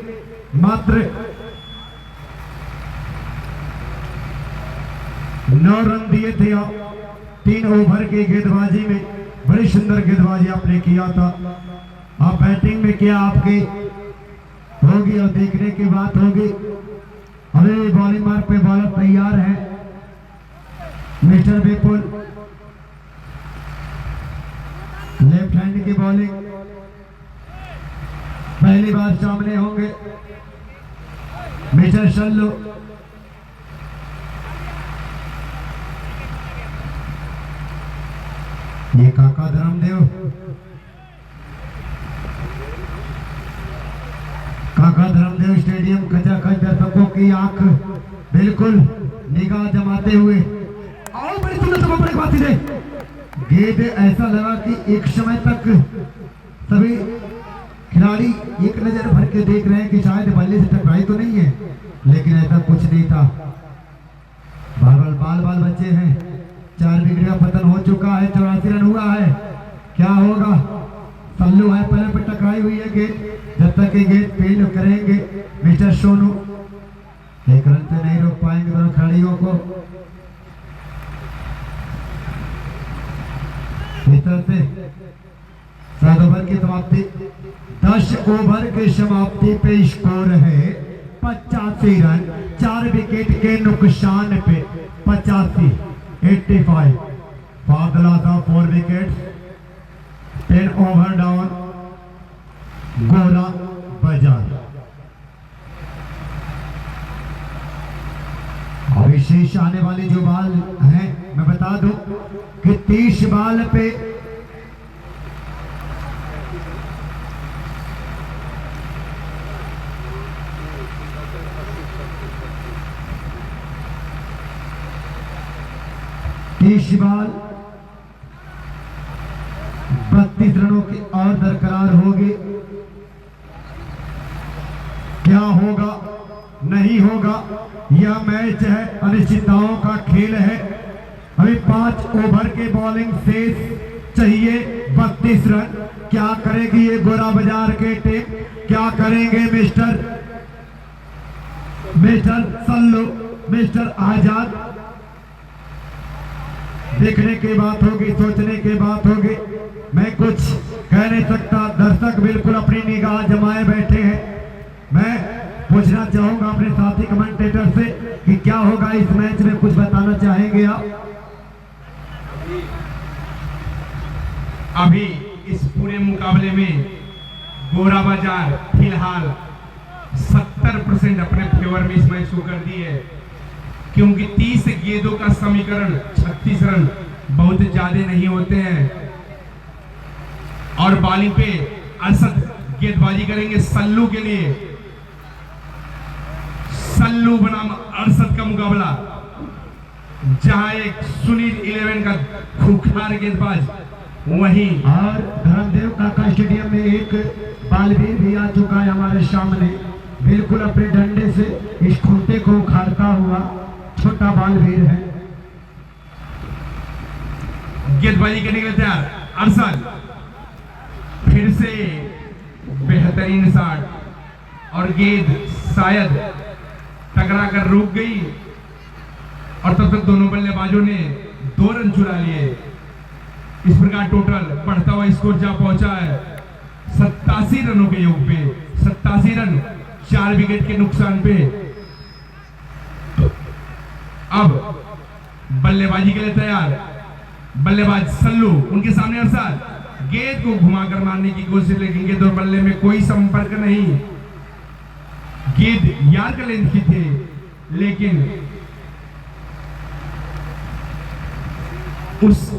मात्र 9 रन दिए थे। 3 ओवर की गेंदबाजी में बड़ी सुंदर गेंदबाजी आपने किया था। आप बैटिंग में क्या आपकी होगी और देखने की बात होगी। अभी बॉलिंग मार्क पे बॉलर तैयार है मिस्टर विपुल। लेफ्ट हैंड की बॉलिंग पहली बार सामने होंगे। मिस्टर सल्लू ये काका धर्मदेव, काका धर्मदेव स्टेडियम खचाखच दर्शकों की आंख बिल्कुल निगाह जमाते हुए और बड़ी सुंदर बड़े बात है। गेंद ऐसा लगा कि एक समय तक सभी खिलाड़ी एक नजर भर के देख रहे हैं कि शायद बल्ले से टकराई तो नहीं है, लेकिन ऐसा कुछ नहीं था। बाल बाल बच्चे हैं, 4 विकेट का पतन हो चुका है, 84 रन हुआ है। क्या होगा? सल्लू है पहले पर टकराई हुई है गेंद, जब तक ये गेंद फील्ड करेंगे मिस्टर सोनू, एक रन से नहीं रोक पाएंगे दोनों खिलाड़ियों को। इस तरह से 7 ओवर की समाप्ति, 10 ओवर की समाप्ति पे स्कोर है 85 रन, 4 विकेट के नुकसान पे 85 फादला था 4 विकेट, 10 ओवर डाउन गोरा बाजार। अभी शेष आने वाली जो बाल हैं मैं बता दूं कि 30 बाल पे बाल 32 रनों की और दरकरार होगी। क्या होगा नहीं होगा, यह मैच है, अनिश्चितताओं का खेल है। अभी 5 ओवर के बॉलिंग शेष चाहिए, 32 रन। क्या करेगी ये गोरा बाजार के टीम, क्या करेंगे मिस्टर सल्लू, मिस्टर आजाद? देखने की बात होगी, सोचने की बात होगी। मैं कुछ कह नहीं सकता, दर्शक बिल्कुल अपनी निगाह जमाए बैठे हैं। मैं पूछना चाहूंगा अपने साथी कमेंटेटर से कि क्या होगा इस मैच में, कुछ बताना चाहेंगे आप? अभी इस पूरे मुकाबले में गोरा बाजार फिलहाल 70% अपने फेवर में इस मैच को कर दी है, क्योंकि 30 गेंदों का समीकरण 36 रन बहुत ज्यादा नहीं होते हैं। और बॉलिंग पे अरशद गेंदबाजी करेंगे सल्लू के लिए। सल्लू बनाम अरशद का मुकाबला, जहां एक सुनील 11 का खूंखार गेंदबाज, वहीं और धर्मदेव काका स्टेडियम में एक बालवीर भी आ चुका है हमारे सामने, बिल्कुल अपने डंडे से इस खूंटे को उखाड़ता हुआ छोटा बालवीर है। गेंदबाजी करने के लिए तैयार अरशद, फिर से बेहतरीन शॉट और गेंद शायद टकरा कर रुक गई, और तब तक दोनों बल्लेबाजों ने 2 रन चुरा लिए। इस प्रकार टोटल बढ़ता हुआ स्कोर जा पहुंचा है 87 रनों के योग पे, 87 रन 4 विकेट के नुकसान पे। अब बल्लेबाजी के लिए तैयार बल्लेबाज सल्लू, उनके सामने अरशद, गेंद को घुमाकर मारने की कोशिश, लेकिन गेंद और बल्ले में कोई संपर्क नहीं। गेंद यार का लेंथ की थी, लेकिन उस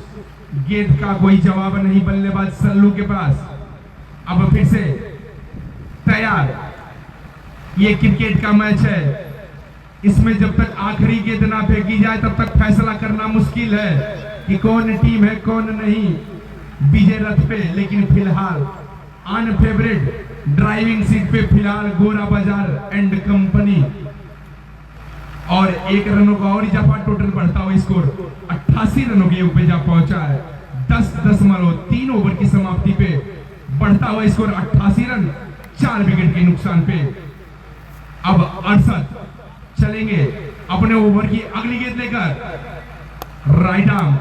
गेंद का कोई जवाब नहीं बल्लेबाज सल्लू के पास। अब फिर से तैयार, ये क्रिकेट का मैच है, इसमें जब तक आखिरी गेंद ना फेंकी जाए तब तक फैसला करना मुश्किल है कि कौन टीम है कौन नहीं विजय रथ पे। लेकिन फिलहाल ऑन फेवरेट ड्राइविंग सीट पे फिलहाल गोरा बाजार एंड कंपनी, और 1 रनों का और इजाफा, टोटल बढ़ता हुआ स्कोर 88 रनों के ऊपर जा पहुंचा है। 10-3 ओवर की समाप्ति पे बढ़ता हुआ स्कोर 88 रन 4 विकेट के नुकसान पे। अब अरशद चलेंगे अपने ओवर की अगली गेंद लेकर, राइट आर्म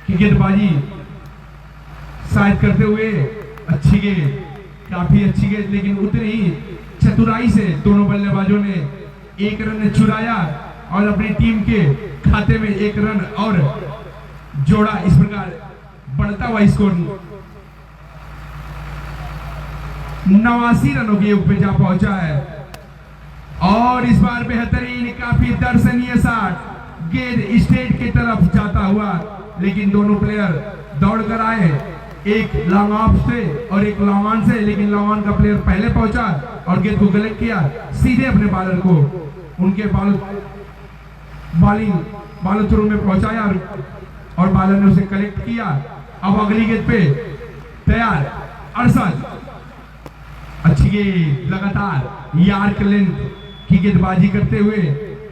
की गेंदबाजी शायद करते हुए अच्छी गेंद, काफी अच्छी गेंद, लेकिन उतनी ही चतुराई से दोनों बल्लेबाजों ने 1 रन चुराया और अपनी टीम के खाते में 1 रन और जोड़ा। इस प्रकार बढ़ता हुआ स्कोर 89 रनों के योग पे जा पहुंचा है। और इस बार बेहतरीन काफी दर्शनीय शॉट, गेंद स्टेट की तरफ जाता हुआ, लेकिन दोनों प्लेयर दौड़ कर आए, एक लॉन्ग ऑफ से और एक लॉन्ग ऑन से, लेकिन लॉन्ग ऑन का प्लेयर पहले पहुंचा और गेंद को कलेक्ट किया सीधे अपने बॉलर को उनके बॉलिंग थ्रू में पहुंचाया और बॉलर ने उसे कलेक्ट किया। अब अगली गेंद पे तैयार अरशद, अच्छी गेंद, लगातार यार्क लेंथ की गेंदबाजी करते हुए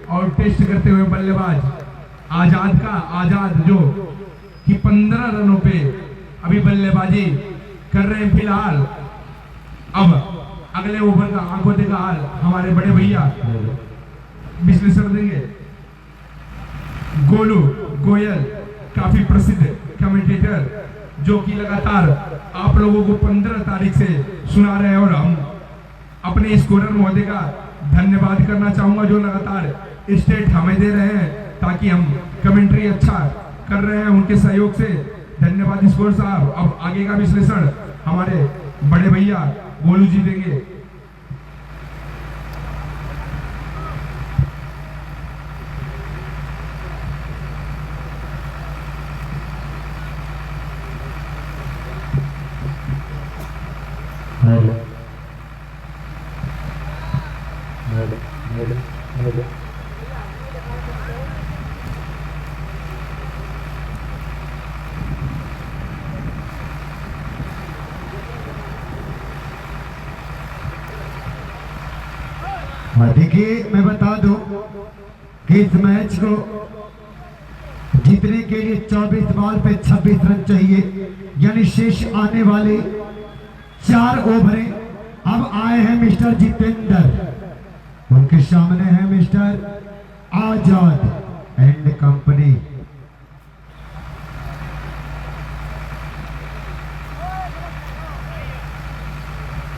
और टेस्ट करते हुए बल्लेबाज आजाद जो कि 15 रनों पे अभी बल्लेबाजी कर रहे हैं फिलहाल। अब अगले ओवर का आंखों देखा हाल हमारे बड़े भैया विश्लेषण देंगे। गोलू गोयल काफी प्रसिद्ध कमेंटेटर जो कि लगातार आप लोगों को 15 तारीख से सुना रहे हैं, और हम अपने स्कोरर महोदय का धन्यवाद करना चाहूंगा जो लगातार स्टेट हमें दे रहे हैं ताकि हम कमेंट्री अच्छा कर रहे हैं, उनके सहयोग से धन्यवाद स्कोर साहब। अब आगे का विश्लेषण हमारे बड़े भैया गोलू जी देंगे। देखिए मैं बता दूं कि इस मैच को जीतने के लिए 24 बॉल पे 26 रन चाहिए, यानी शेष आने वाले 4 ओवरें। अब आए हैं मिस्टर जितेंद्र, उनके सामने है मिस्टर आजाद एंड कंपनी।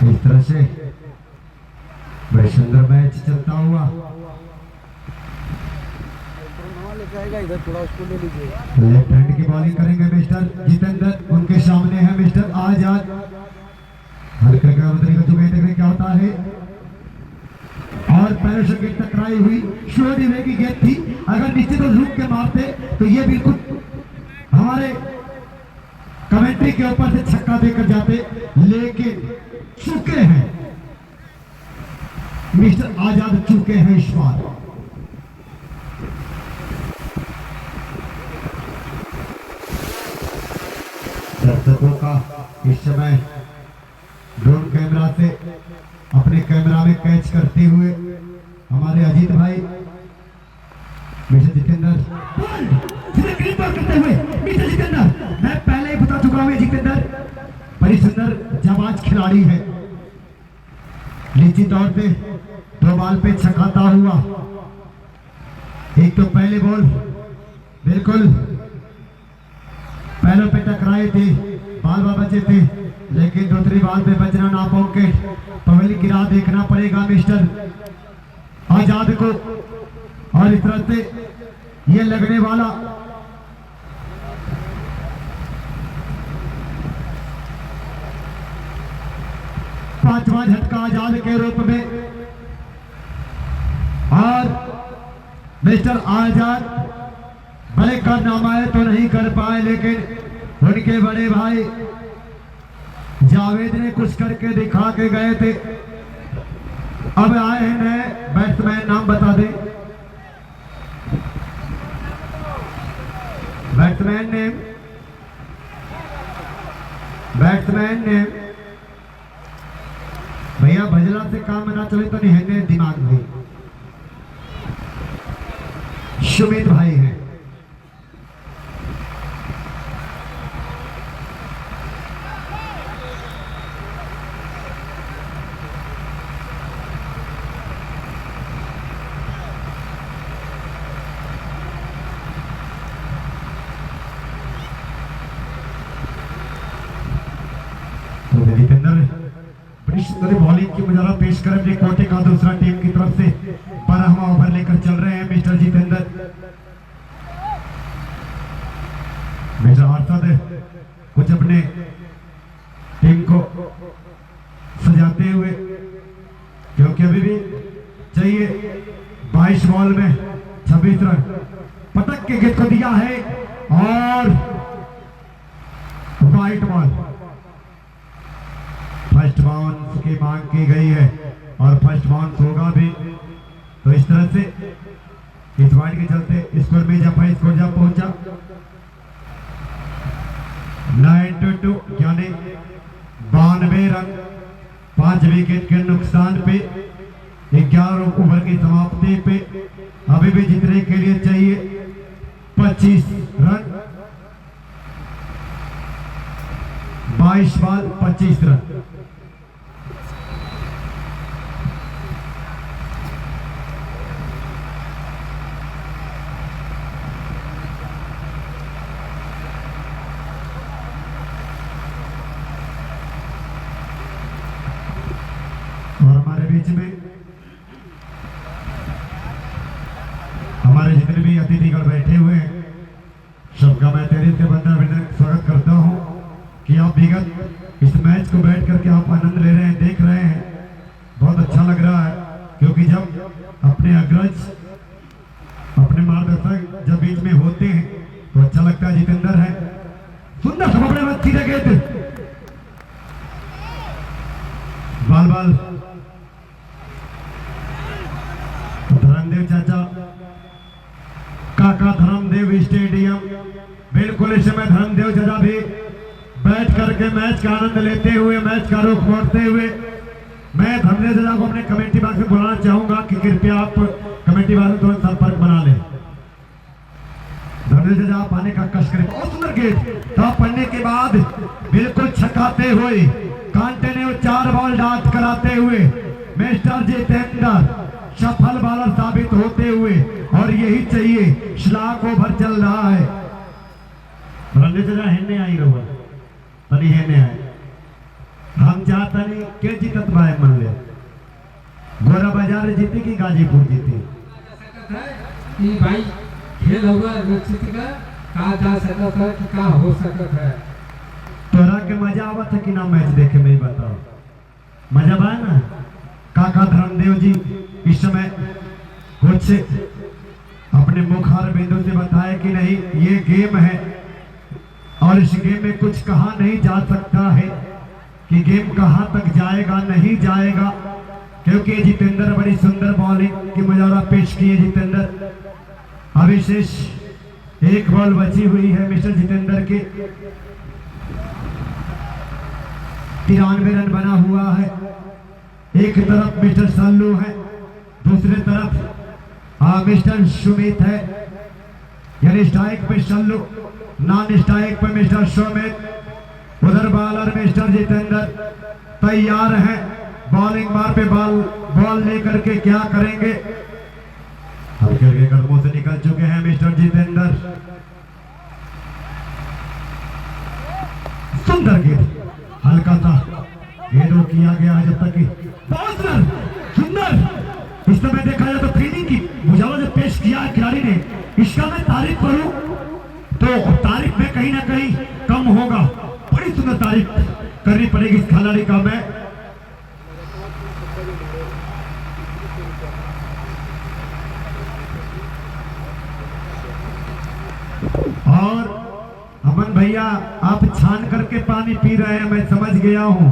इस तरह से बड़े सुंदर मैच चलता हुआ इधर थोड़ा उसको ले लीजिए। लेफ्ट हैंड की बॉलिंग करेंगे मिस्टर जितेंद्र, उनके सामने है मिस्टर आजाद। हल्का का देखने क्या होता है, और पैरों से गेंद टकराई हुई श्योरी वे की गेंद थी, अगर नीचे तो रुक के मारते तो ये बिल्कुल हमारे कमेंट्री के ऊपर से छक्का देकर जाते, लेकिन चुके हैं मिस्टर आजाद, चुके हैं इस बार। दर्शकों का इस समय ड्रोन कैमरा से अपने कैमरा में कैच करते हुए हमारे अजीत भाई मिस्टर जितेंद्र करते हुए मिस्टर जितेंद्र, मैं पहले ही बता चुका हूं जितेंद्र बड़ी सुंदर जाबाज खिलाड़ी है, निश्चित तौर पे 2 बॉल पे छकाता हुआ। एक तो पहले बॉल बिल्कुल पैरों पे टकराए थे, बाल बचे थे, लेकिन दूसरी बॉल पे बचना ना पहुंचे, पहली गिरा देखना पड़ेगा मिस्टर आजाद को। और इस तरह से ये लगने वाला पांचवा झटका आजाद के रूप में, और मिस्टर आजाद भले कारनामा है तो नहीं कर पाए, लेकिन उनके बड़े भाई जावेद ने कुछ करके दिखा के गए थे। अब आए हैं नए बैट्समैन, नाम बता दें बैट्समैन नेम भैया, भजला से काम ना चले तो नहीं दिमाग में सुमित भाई हैं। बॉलिंग की मुजारा पेश करेंगे कोटे का दूसरा टीम की तरफ से 12वां ओवर लेकर चल रहे हैं मिस्टर जितेंद्र। मिस्टर अरशद कुछ अपने टीम को सजाते हुए, क्योंकि अभी भी चाहिए। 22 बॉल में 26 रन। पटक के गेंद को दिया है और वाइट बॉल। फर्स्ट बाउंस की मांग की गई है और फर्स्ट बाउंस होगा भी। तो इस तरह से इस वाइड के चलते स्कोर में जब स्कोर जब पहुंचा 9-2 यानी 92 रन। 5 विकेट के नुकसान पे 11 ओवर की समाप्ति पे अभी भी जीतने के लिए चाहिए 25 रन। 22 ball 25 run. और हमारे बीच में हमारे जितने भी अतिथिगण बैठे हुए हैं सबका मैं तेरे से बंदा स्वागत करता हूं कि आप विगत इस मैच को बैठ करके आप आनंद ले रहे हैं, देख रहे हैं। बहुत अच्छा लग रहा है क्योंकि जब अपने अग्रज अपने मार्गदर्शक जब बीच में होते हैं तो अच्छा लगता है। जितेंद्र है सुंदर समझने में सीधे गेंद बाल बाल। धर्मदेव चाचा काका धर्मदेव स्टेडियम बिल्कुल इस समय धर्मदेव चाचा भी बैठ करके मैच का आनंद लेते हुए मैच का रुख मोड़ते हुए मैं धर्मदेव चाचा को अपने कमेटी बॉक्स में बुलाना चाहूंगा कि कृपया आप कमेटी बॉक्स में थोड़ा संपर्क बना लें। धर्मदेव चाचा आप आने का कष्ट करें। बहुत सुंदर गेंद तो पढ़ने के बाद बिल्कुल छकाते हुए कांटे ने 4 बॉल डाट कराते हुए मिस्टर जितेंद्र सफल बॉलर साबित होते हुए और यही चाहिए। श्लाघ ओवर चल रहा है। हेने आई रहो तनी हेने आए हम चाहता नहीं के जीतत भाई मन ले गोरा बाजार जीती कि गाजीपुर जीती कि भाई खेल होगा निश्चित का कहा जा सकता है कि कहा हो सकता है। तोरा के मजा आवत है कि ना मैच देखे में बताओ मजा बा ना। काका धर्मदेव जी इस समय कुछ अपने मुखार बिंदु से बताए कि नहीं ये गेम है और इस गेम में कुछ कहा नहीं जा सकता है कि गेम कहां तक जाएगा नहीं जाएगा क्योंकि जितेंद्र बड़ी सुंदर बॉलिंग की मुजाहरा पेश किए। जितेंद्र अभी शेष 1 बॉल बची हुई है मिस्टर जितेंद्र के। 93 रन बना हुआ है। एक तरफ मिस्टर सल्लू है दूसरे तरफ मिस्टर सुमित है यानी स्ट्राइक पे सल्लू नॉन स्ट्राइक पे मिस्टर सुमित। उधर बॉलर मिस्टर जितेंद्र तैयार है बॉलिंग मार पे बॉल लेकर के क्या करेंगे। हल्के हल्के कदमों से निकल चुके हैं मिस्टर जितेंद्र। सुंदर गेंद हल्का सा गेंदों किया गया है जब तक कि बहुत सुंदर। इस समय देखा जाए तो फील्डिंग की मुजावजा जो पेश किया है खिलाड़ी ने इसका मैं तारीफ करूं तो तारीफ में कहीं ना कहीं कम होगा। बड़ी सुंदर तारीफ करनी पड़ेगी इस खिलाड़ी का। मैं और अमन भैया आप छान करके पानी पी रहे हैं मैं समझ गया हूं।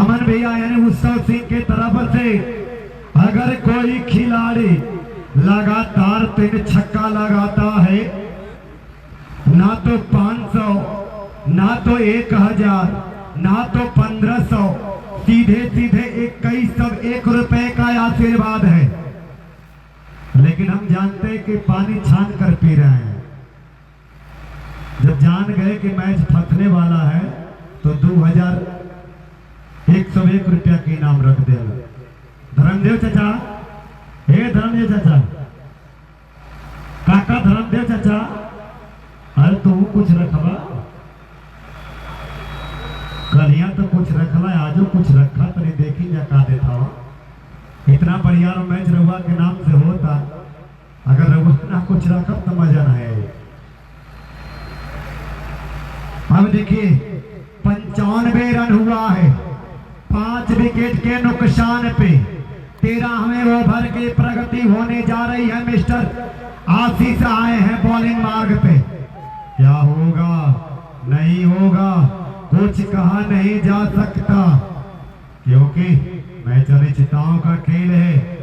अमन भैया यानी उत्सव सिंह के तरफ से अगर कोई खिलाड़ी लगातार 3 छक्का लगाता है ना तो 500 ना तो 1000 ना तो 1500 सीधे सीधे 2101 रुपए का आशीर्वाद है। लेकिन हम जानते हैं कि पानी छान कर पी रहे हैं। जब जान गए कि मैच फंसने वाला है तो 2101 रुपया के इनाम रख देगा। धर्मदेव चाचा हे धर्मदेव चाचा काका धर्मदेव चाचा अरे तुम कुछ रखवा कलिया तो कुछ रखला आजो कुछ रखा तरी देखी जा का देता हो। इतना बढ़िया मैच रहुआ के नाम से होता अगर रहुआ ना कुछ रखा तो मजा ना है। अब देखिए 95 रन हुआ है 5 विकेट के नुकसान पे 13वें ओवर की प्रगति होने जा रही है। मिस्टर आशीष आए हैं बॉलिंग मार्ग पे। क्या होगा नहीं होगा कुछ कहा नहीं जा सकता, क्योंकि मैच अनिश्चितताओं का खेल है।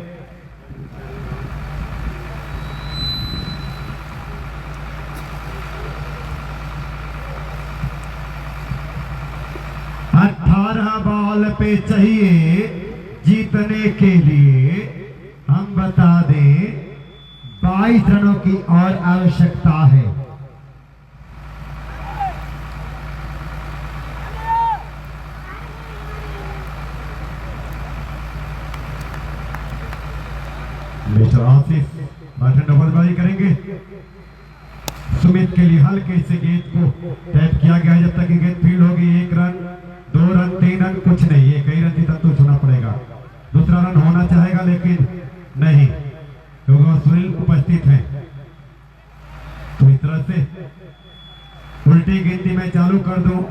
बॉल पे चाहिए जीतने के लिए, हम बता दें 22 रनों की और आवश्यकता है। मिस्टर आसिफ बैटिंग डबलबाजी करेंगे। सुमित के लिए हल्के से गेंद को टैप किया गया है। जब तक गेंद फील्ड होगी 1 रन 2 रन 3 रन कुछ नहीं, ये कई रन तक तो छूना पड़ेगा। दूसरा रन होना चाहेगा लेकिन नहीं, क्योंकि सुनील उपस्थित हैं। तो इस तरह से उल्टी गिनती में चालू कर दूं।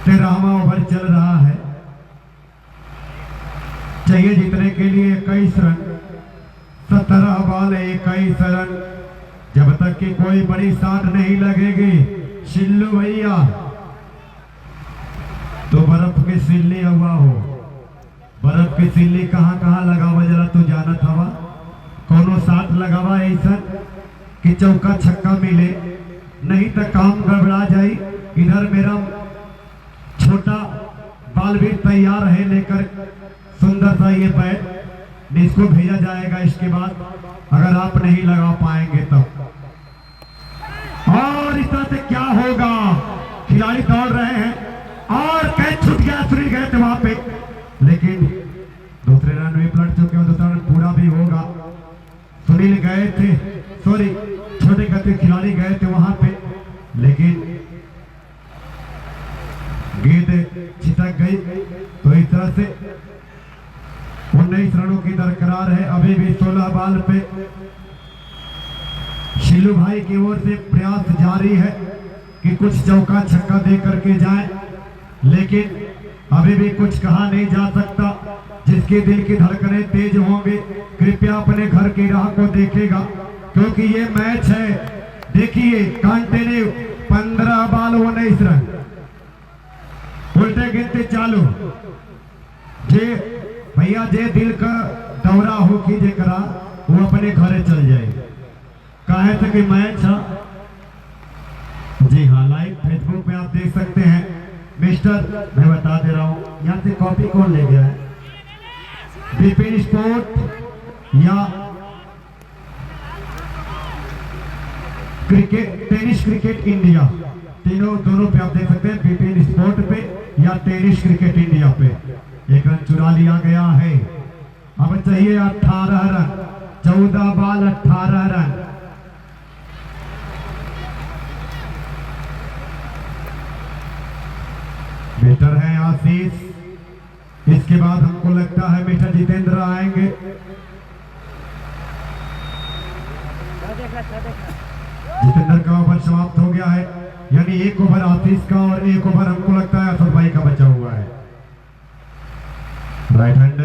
13वां ओवर चल रहा है। चाहिए जीतने के लिए 21 रन, 17 बॉल 21 रन। जब तक कि कोई बड़ी साट नहीं लगेगी शिल्लू भैया, तो बर्फ की सिल्ली हुआ हो। बर्फ की सिल्ली कहाँ कहाँ लगावा जरा तो जानत हवा। कोनो साथ लगावा ऐसा कि चौका छक्का मिले, नहीं तो काम गड़बड़ा जाए। इधर मेरा छोटा बाल भी तैयार है लेकर सुंदर सा ये बैट इसको भेजा जाएगा। इसके बाद अगर आप नहीं लगा पाएंगे तो, और इस तरह से क्या होगा, खिलाड़ी दौड़ रहे हैं और कैच छूट गया। सुनील गए थे वहां पे, लेकिन दूसरे रन भी पलट चुके हैं। दूसरा रन पूरा भी होगा। सुनील गए थे, सॉरी छोटे गति खिलाड़ी गए थे वहां पे, लेकिन गेंद छिटक गई। तो इस तरह से 19 रनों की दरकरार है। अभी भी 16 बॉल पे शिल्लू भाई की ओर से प्रयास जारी है कि कुछ चौका छक्का दे करके जाए, लेकिन अभी भी कुछ कहा नहीं जा सकता। जिसके दिल की धड़कनें तेज होंगे कृपया अपने घर की राह को देखेगा, क्योंकि ये मैच है। देखिए कंटिन्यू 15 बॉल 19 रन, उल्टे गिनती चालू। जे भैया जे दिल का दौरा हो कि जे करा वो अपने घरे चल जाए। कहे थे कि मैच जी हाँ, लाइव फेसबुक पे आप देख सकते हैं। मिस्टर मैं बता दे रहा हूँ, यहाँ से कॉपी कौन ले गया है? बिपिन स्पोर्ट या क्रिकेट टेनिस क्रिकेट इंडिया, तीनों दोनों पे आप देख सकते हैं। बिपिन स्पोर्ट पे या टेनिस क्रिकेट इंडिया पे 1 रन चुरा लिया गया है। अब चाहिए 18 रन, 14 बॉल 18 रन। बेटर है आशीष, इसके बाद हमको लगता है मिस्टर जितेंद्र आएंगे। जितेंद्र का ओवर समाप्त हो गया है, यानी 1 ओवर आशीष का और 1 ओवर हमको लगता है असद भाई का बचा हुआ है। राइट हैंड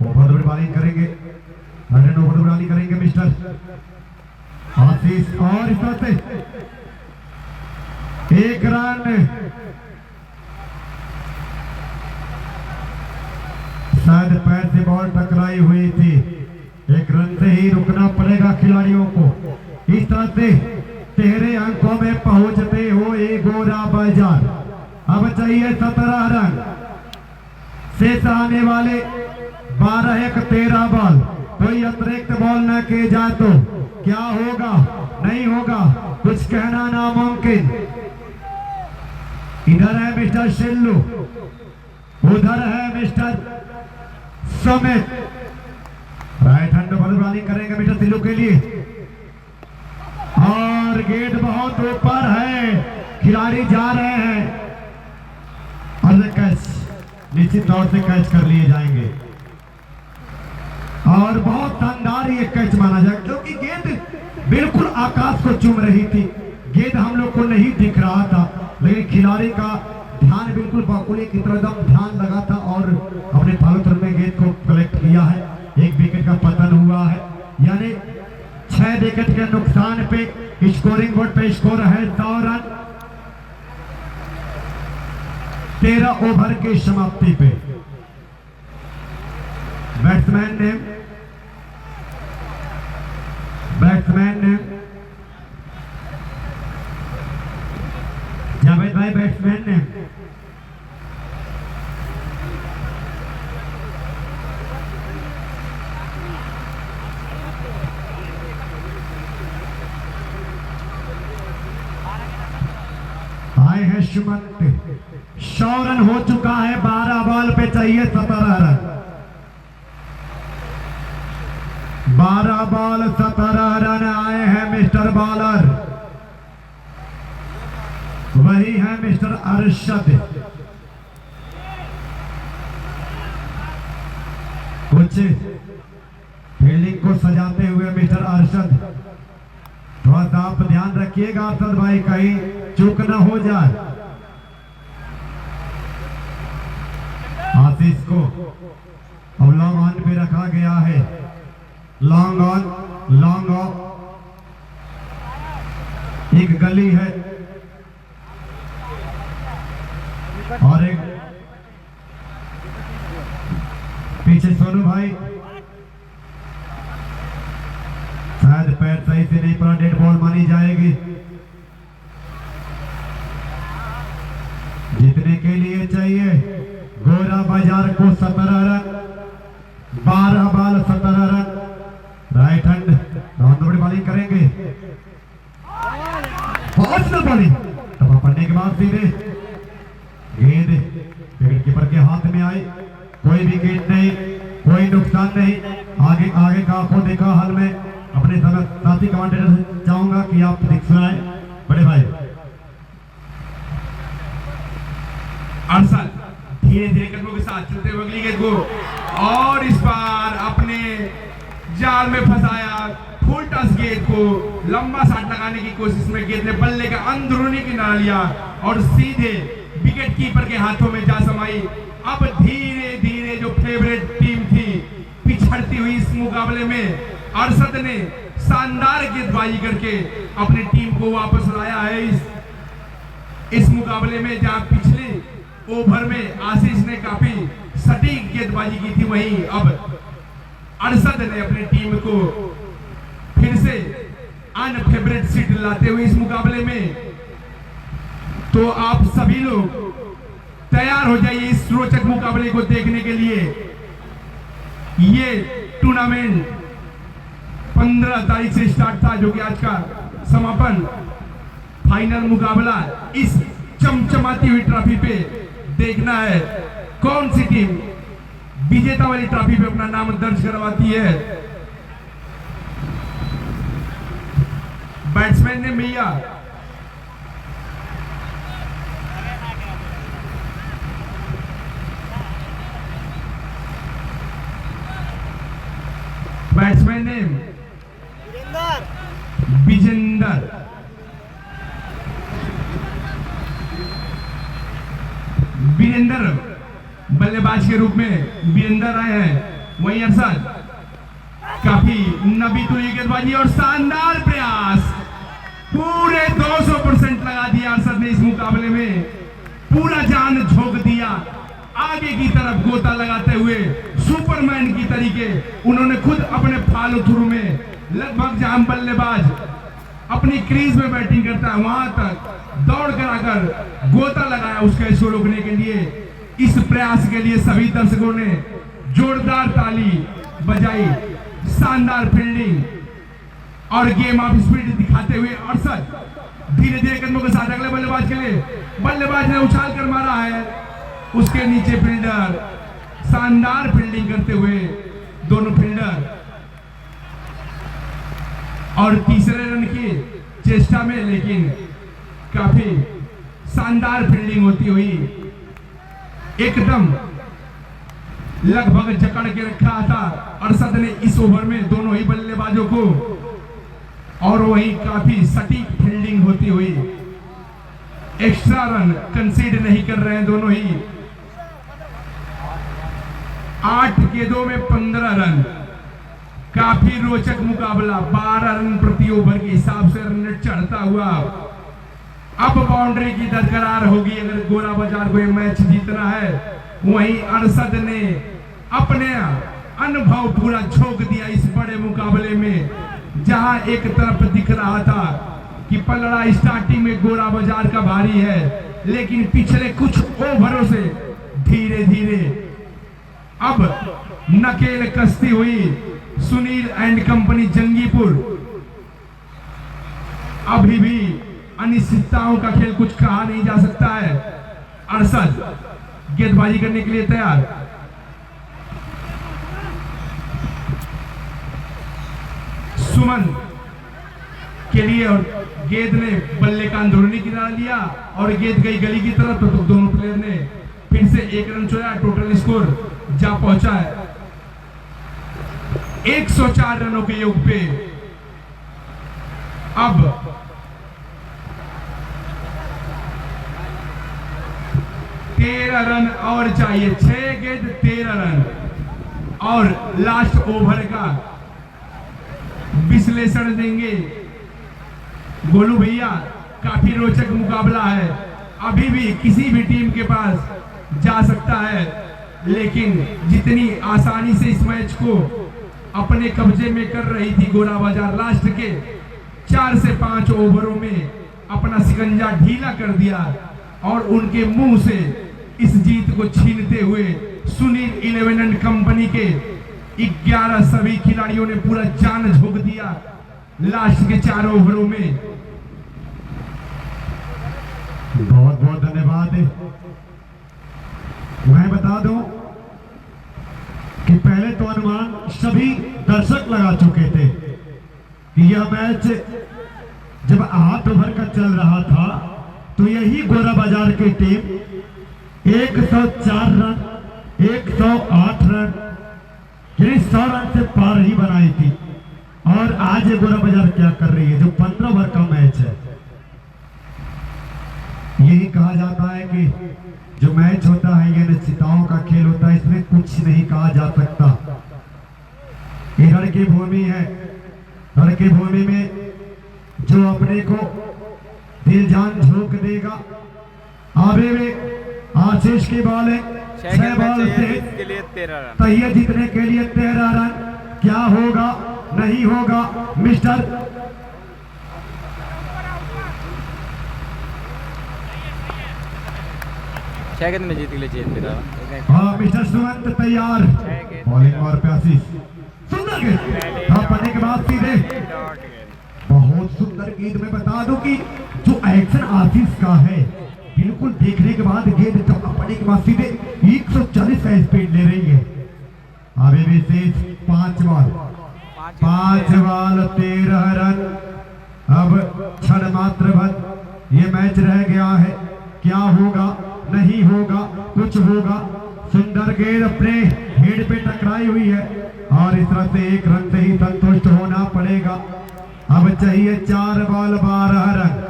ओवर बॉलिंग करेंगे, राइट हैंड ओवर बॉलिंग करेंगे मिस्टर आशीष। और इस तरह से 1 रन, शायद पैर से बॉल टकराई हुई थी। 1 रन से ही रुकना पड़ेगा खिलाड़ियों को। इस तरह से 13 अंकों में पहुंचते हो एक गोरा बाजार। अब चाहिए 17 रन, शेष आने वाले 12-13 बॉल। कोई अतिरिक्त बॉल न किए जाए तो क्या होगा नहीं होगा कुछ कहना नामुमकिन। इधर है मिस्टर शिल्लू, उधर है mister Sumit. Right hand bowling करेंगे मिस्टर शिल्लू के लिए, और गेंद बहुत ऊपर है, खिलाड़ी जा रहे हैं और कैच निश्चित तौर से कैच कर लिए जाएंगे। और बहुत शानदार ये कैच माना जाए, क्योंकि गेंद बिल्कुल आकाश को चूम रही थी। गेंद हम लोग को नहीं दिख रहा था, लेकिन खिलाड़ी का ध्यान बिल्कुल अनुकूली की तरफ एकदम ध्यान लगा था और अपने पालोतर में गेंद को कलेक्ट किया है। 1 विकेट का पतन हुआ है, यानी 6 विकेट के नुकसान पे स्कोरिंग बोर्ड पे स्कोर है 100 रन 13 ओवर की समाप्ति पे। बैट्समैन ने जावेद भाई, बैट्समैन ने आए हैं सुमंत। 100 रन हो चुका है, 12 बॉल पे चाहिए 17 रन। 12 बॉल 17 रन आए हैं मिस्टर बॉलर, वही है मिस्टर अरशद। कुछ फील्डिंग को सजाते हुए मिस्टर अरशद, थोड़ा सा आप ध्यान रखिएगा अरशद भाई, कहीं चूक न हो जाए। आशीष को अब लॉन्ग ऑन पे रखा गया है, लॉन्ग ऑन, लॉन्ग ऑफ, एक गली है और एक पीछे सोनू भाई, शायद पैर सही से नहीं पड़ा, डेड बॉल मानी जाएगी। जीतने के लिए चाहिए गोरा बाजार को 17 run, 12 ball 17 run. Right hand round bowling करेंगे, बहुत बॉलिंग तब पड़ने के बाद सीधे गेंद विकेट कीपर के हाथ में आई, कोई विकेट नहीं, कोई नुकसान नहीं। आगे आगे का आपको देखा हाल में अपने साथी कमांडेटर चाहूंगा कि आप दिख सुनाए बड़े भाई। अरशद धीरे धीरे कदमों के साथ चलते हुए अगली गेंद को, और इस बार अपने जाल में फंसाया फुल टस गेंद को, लंबा शॉट लगाने की कोशिश में गेंद ने बल्ले का अंदरूनी किनारा लिया और सीधे विकेट कीपर के हाथों में जा समाई। अब धीरे धीरे जो फेवरेट टीम थी पिछड़ती हुई इस मुकाबले में अरशद ने शानदार गेंदबाजी करके अपनी टीम को वापस लाया है इस मुकाबले में, जहां पिछले ओवर में आशीष ने काफी सटीक गेंदबाजी की थी, वहीं अब अरशद ने अपनी टीम को फिर से अनफेवरेट सीट लाते हुए इस मुकाबले में। तो आप सभी लोग तैयार हो जाइए इस रोचक मुकाबले को देखने के लिए। ये टूर्नामेंट 15 तारीख से स्टार्ट था, जो कि आज का समापन फाइनल मुकाबला इस चमचमाती हुई ट्रॉफी पे देखना है कौन सी टीम विजेता वाली ट्रॉफी पे अपना नाम दर्ज करवाती है। बैट्समैन ने मिया बैट्समैन ने विजेंदर, वीरेंद्र बल्लेबाज के रूप में वीरेंद्र आए हैं, वहीं अरशद काफी नबी तुली गेंदबाजी और शानदार प्रयास, पूरे 200% लगा दिया अरशद ने इस मुकाबले में, पूरा जान झोंक दिया आगे की तरफ गोता लगाते हुए सुपरमैन की तरीके। उन्होंने खुद अपने फॉलो थ्रू में लगभग जहां बल्लेबाज अपनी क्रीज में बैटिंग करता है वहां तक दौड़ कर आकर गोता लगाया उसका इसको रोकने के लिए। इस प्रयास के लिए सभी दर्शकों ने जोरदार ताली बजाई। शानदार फील्डिंग और गेम ऑफ स्पीड दिखाते हुए अरशद धीरे धीरे कदमों के साथ अगले बल्लेबाज के लिए, बल्लेबाज ने उछाल कर मारा है, उसके नीचे फील्डर शानदार फील्डिंग करते हुए दोनों फील्डर, और तीसरे रन की चेष्टा में लेकिन काफी शानदार फील्डिंग होती हुई एकदम लगभग जकड़ के रखा था अरशद ने इस ओवर में दोनों ही बल्लेबाजों को, और वही काफी सटीक फील्डिंग होती हुई एक्स्ट्रा रन कंसीड नहीं कर रहे हैं दोनों ही 8 गेंदों में 15 रन। काफी रोचक मुकाबला, 12 रन प्रति ओवर के हिसाब से रन रेट चढ़ता हुआ अब बाउंड्री की दरकरार होगी। अगर गोरा बाजार को ये मैच जीतना है, वहीं अरशद ने अपने अनुभव पूरा झोंक दिया इस बड़े मुकाबले में, जहां एक तरफ दिख रहा था कि पलड़ा स्टार्टिंग में गोरा बाजार का भारी है, लेकिन पिछले कुछ ओवरों से धीरे धीरे अब नकेल कसती हुई सुनील एंड कंपनी जंगीपुर। अभी भी अनिश्चितताओं का खेल, कुछ कहा नहीं जा सकता है। अरशद गेंदबाजी करने के लिए तैयार। सुमन के लिए, और गेंद ने बल्ले का अंदरूनी किनारा लिया और गेंद गई गली की तरफ, तो दोनों प्लेयर ने फिर से 1 रन चुराया। टोटल स्कोर जा पहुंचा है 104 रनों के योग पे। अब 13 रन और चाहिए, 6 गेंद 13 रन। और लास्ट ओवर का विश्लेषण देंगे गोलू भैया। काफी रोचक मुकाबला है, अभी भी किसी भी टीम के पास जा सकता है, लेकिन जितनी आसानी से इस मैच को अपने कब्जे में कर रही थी गोरा बाजार, लास्ट के 4 से 5 ओवरों में अपना शिकंजा ढीला कर दिया और उनके मुंह से इस जीत को छीनते हुए सुनील 11 एंड कंपनी के 11 सभी खिलाड़ियों ने पूरा जान झोंक दिया लास्ट के 4 ओवरों में। बहुत बहुत धन्यवाद। मैं बता दूं कि पहले तो अनुमान सभी दर्शक लगा चुके थे कि यह मैच जब 8 ओवर का चल रहा था तो यही गोरा बाजार की टीम 104 रन 108 रन यानी 100 रन से पार ही बनाई थी। और आज ये गोरा बाजार क्या कर रही है, जो 15 ओवर का मैच है। यही कहा जाता है कि जो मैच होता है ये निश्चितताओं का खेल होता है, इसमें कुछ नहीं कहा जा सकता। ये रण की भूमि है, रण की भूमि में जो अपने को दिल जान झोंक देगा। आगे में आशीष की बॉल है, 6 बॉल से इसके लिए 13 रन तैयार जीतने के लिए 13 रन। क्या होगा नहीं होगा मिस्टर 6 गेंद में जीत के लिए चाहिए 13 रन। हाँ मिस्टर सुमंत तैयार, बॉलिंग और पे आशीष सुंदर गेंद हाँ पढ़ने के बाद सीधे बहुत सुंदर गेंद। में बता दूं कि जो एक्शन आशीष का है बिल्कुल देखने के बाद गेंद जब पढ़ने के बाद सीधे 140 का स्पीड ले रही है। अभी भी शेष 5 बॉल 13 रन। अब क्षण मात्र भर ये मैच रह गया है, क्या होगा नहीं होगा कुछ होगा। सुंदर गेंद अपने हेड पे टकराई हुई है और इस तरह से 1 रन से ही संतुष्ट होना पड़ेगा। अब चाहिए 4 बॉल 12 रन।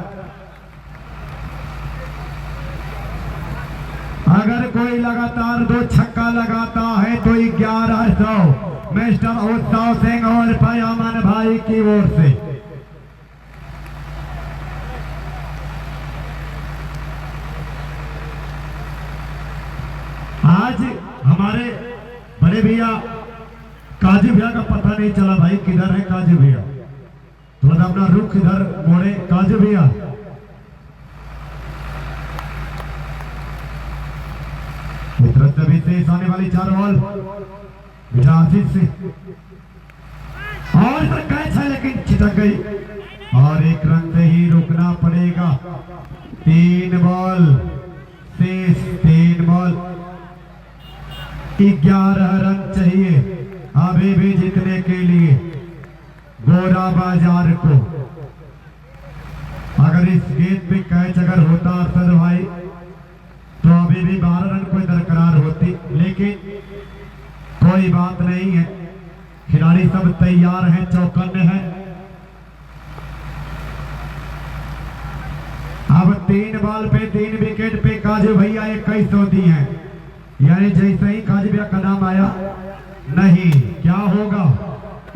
अगर कोई लगातार 2 छक्का लगाता है तो 1100 मिस्टर उत्सव सिंह और पयामन भाई की ओर से। आज हमारे बड़े भैया काजू भैया का पता नहीं चला भाई, किधर है काजू भैया? थोड़ा अपना रुख इधर मोड़े काजू भैया। भी तेज आने वाली 4 बॉल आशीष से और कैच है लेकिन छिटक गई और 1 रन से ही रुकना पड़ेगा। 3 बॉल शेष, 3 बॉल 11 रन चाहिए अभी भी जीतने के लिए गोरा बाजार को। अगर इस गेंद पे कैच अगर होता अरशद भाई तो अभी भी 12 रन कोई दरकरार होती, लेकिन कोई बात नहीं है, खिलाड़ी सब तैयार हैं, चौकन्ने हैं। अब 3 बॉल पे 3 विकेट पे काजू भैया 2100 दी हैं। यानी जैसे ही काजबिया का नाम आया नहीं, क्या होगा?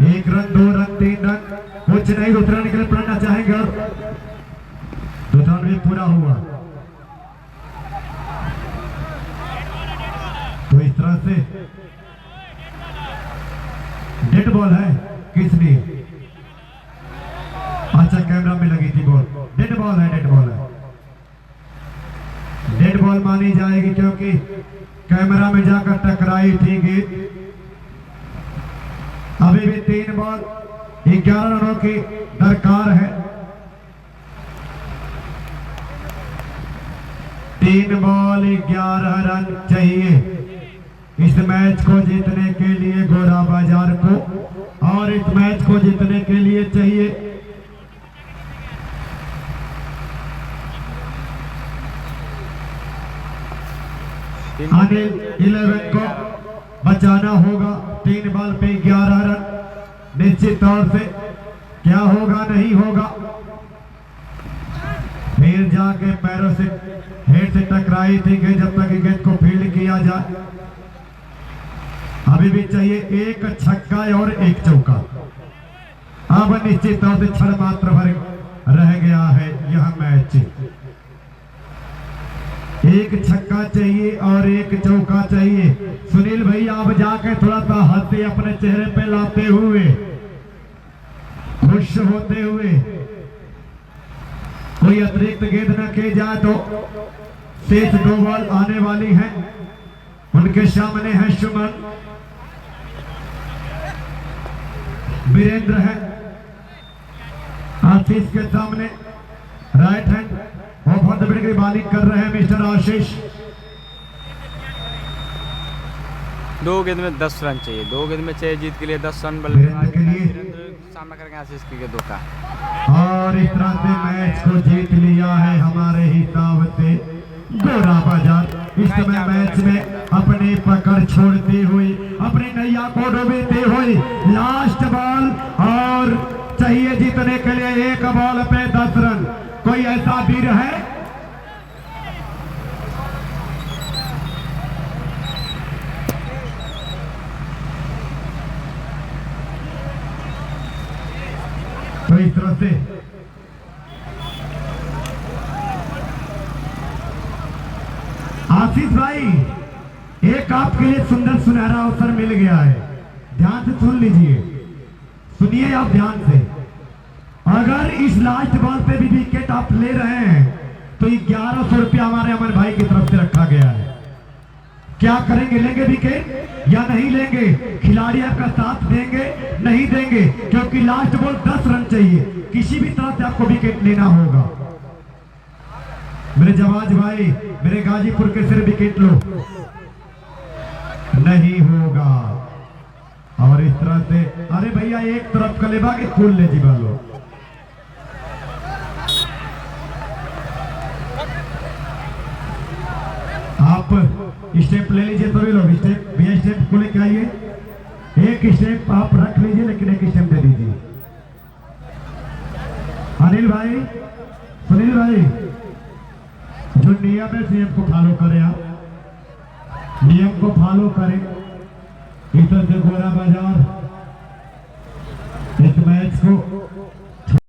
1 रन, 2 रन, 3 रन, कुछ नहीं, दूसरा रन के लिए पढ़ना चाहेंगे और दूसरा रन भी पूरा हुआ। तो इस तरह से डेड बॉल है किसने? अच्छा, कैमरा में लगी थी बॉल। डेड बॉल है, डेड बॉल है, डेड बॉल मानी जाएगी क्योंकि कैमरा में जाकर टकराई थी गेंद। अभी भी 3 बॉल 11 रनों की दरकार है। 3 बॉल 11 रन चाहिए इस मैच को जीतने के लिए गोरा बाजार को, और इस मैच को जीतने के लिए चाहिए अनिल 11 को बचाना होगा। 3 बॉल पे 11 रन निश्चित तौर से। क्या होगा, नहीं होगा, फिर जाके पैरों से हेड से टकराई थी कि जब तक गेंद को फील्ड किया जाए। अभी भी चाहिए 1 छक्का और 1 चौका। अब निश्चित तौर से क्षण मात्र भर रह गया है यह मैच। 1 छक्का चाहिए और 1 चौका चाहिए। सुनील भाई, आप जाके थोड़ा सा हंसी अपने चेहरे पे लाते हुए, खुश होते हुए, कोई अतिरिक्त गेंद न की जाए तो शेष 2 बॉल आने वाली हैं। उनके सामने है सुमन, वीरेंद्र है, आशीष के सामने right hand over the wicket की बॉलिंग कर रहे हैं मिस्टर आशीष। 2 गेंद में 10 रन चाहिए, 2 गेंद में चाहिए जीत के लिए 10 रन। वीरेंद्र के लिए सामना करेंगे आशीष की गेंदों का। और इस तरह से मैच को जीत लिया है हमारे हिसाब से गोरा बाजार। इस समय मैच में अपनी पकड़ छोड़ती हुई, अपनी नैया को डूबीती हुई, लास्ट बॉल और चाहिए जीतने के लिए 1 बॉल पे 10 रन। कोई ऐसा वीर है? तो इस तरह से आशीष भाई, एक आपके लिए सुंदर सुनहरा अवसर मिल गया है। ध्यान से सुन लीजिए, सुनिए आप ध्यान से। अगर इस लास्ट बॉल पे भी विकेट आप ले रहे हैं तो 1100 रुपया हमारे अमन भाई की तरफ से रखा गया है। क्या करेंगे, लेंगे विकेट या नहीं लेंगे? खिलाड़ी आपका साथ देंगे, नहीं देंगे? क्योंकि लास्ट बॉल 10 रन चाहिए, किसी भी तरह से आपको विकेट लेना होगा। मेरे जवाज भाई, मेरे गाजीपुर के सिर विकेट लो, नहीं होगा। और इस तरह से अरे भैया एक तरफ कलेबा के खोल ले जी वालों। आप स्टेप ले लीजिए सभी लोग, स्टेप भैया स्टेप को लेके आइए। एक स्टेप आप रख लीजिए, लेकिन एक स्टेप दे दीजिए। अनिल भाई, सुनील भाई, जो नियम है नियम को फॉलो करें, आप नियम को फॉलो करें। इस तरह से गोरा बाजार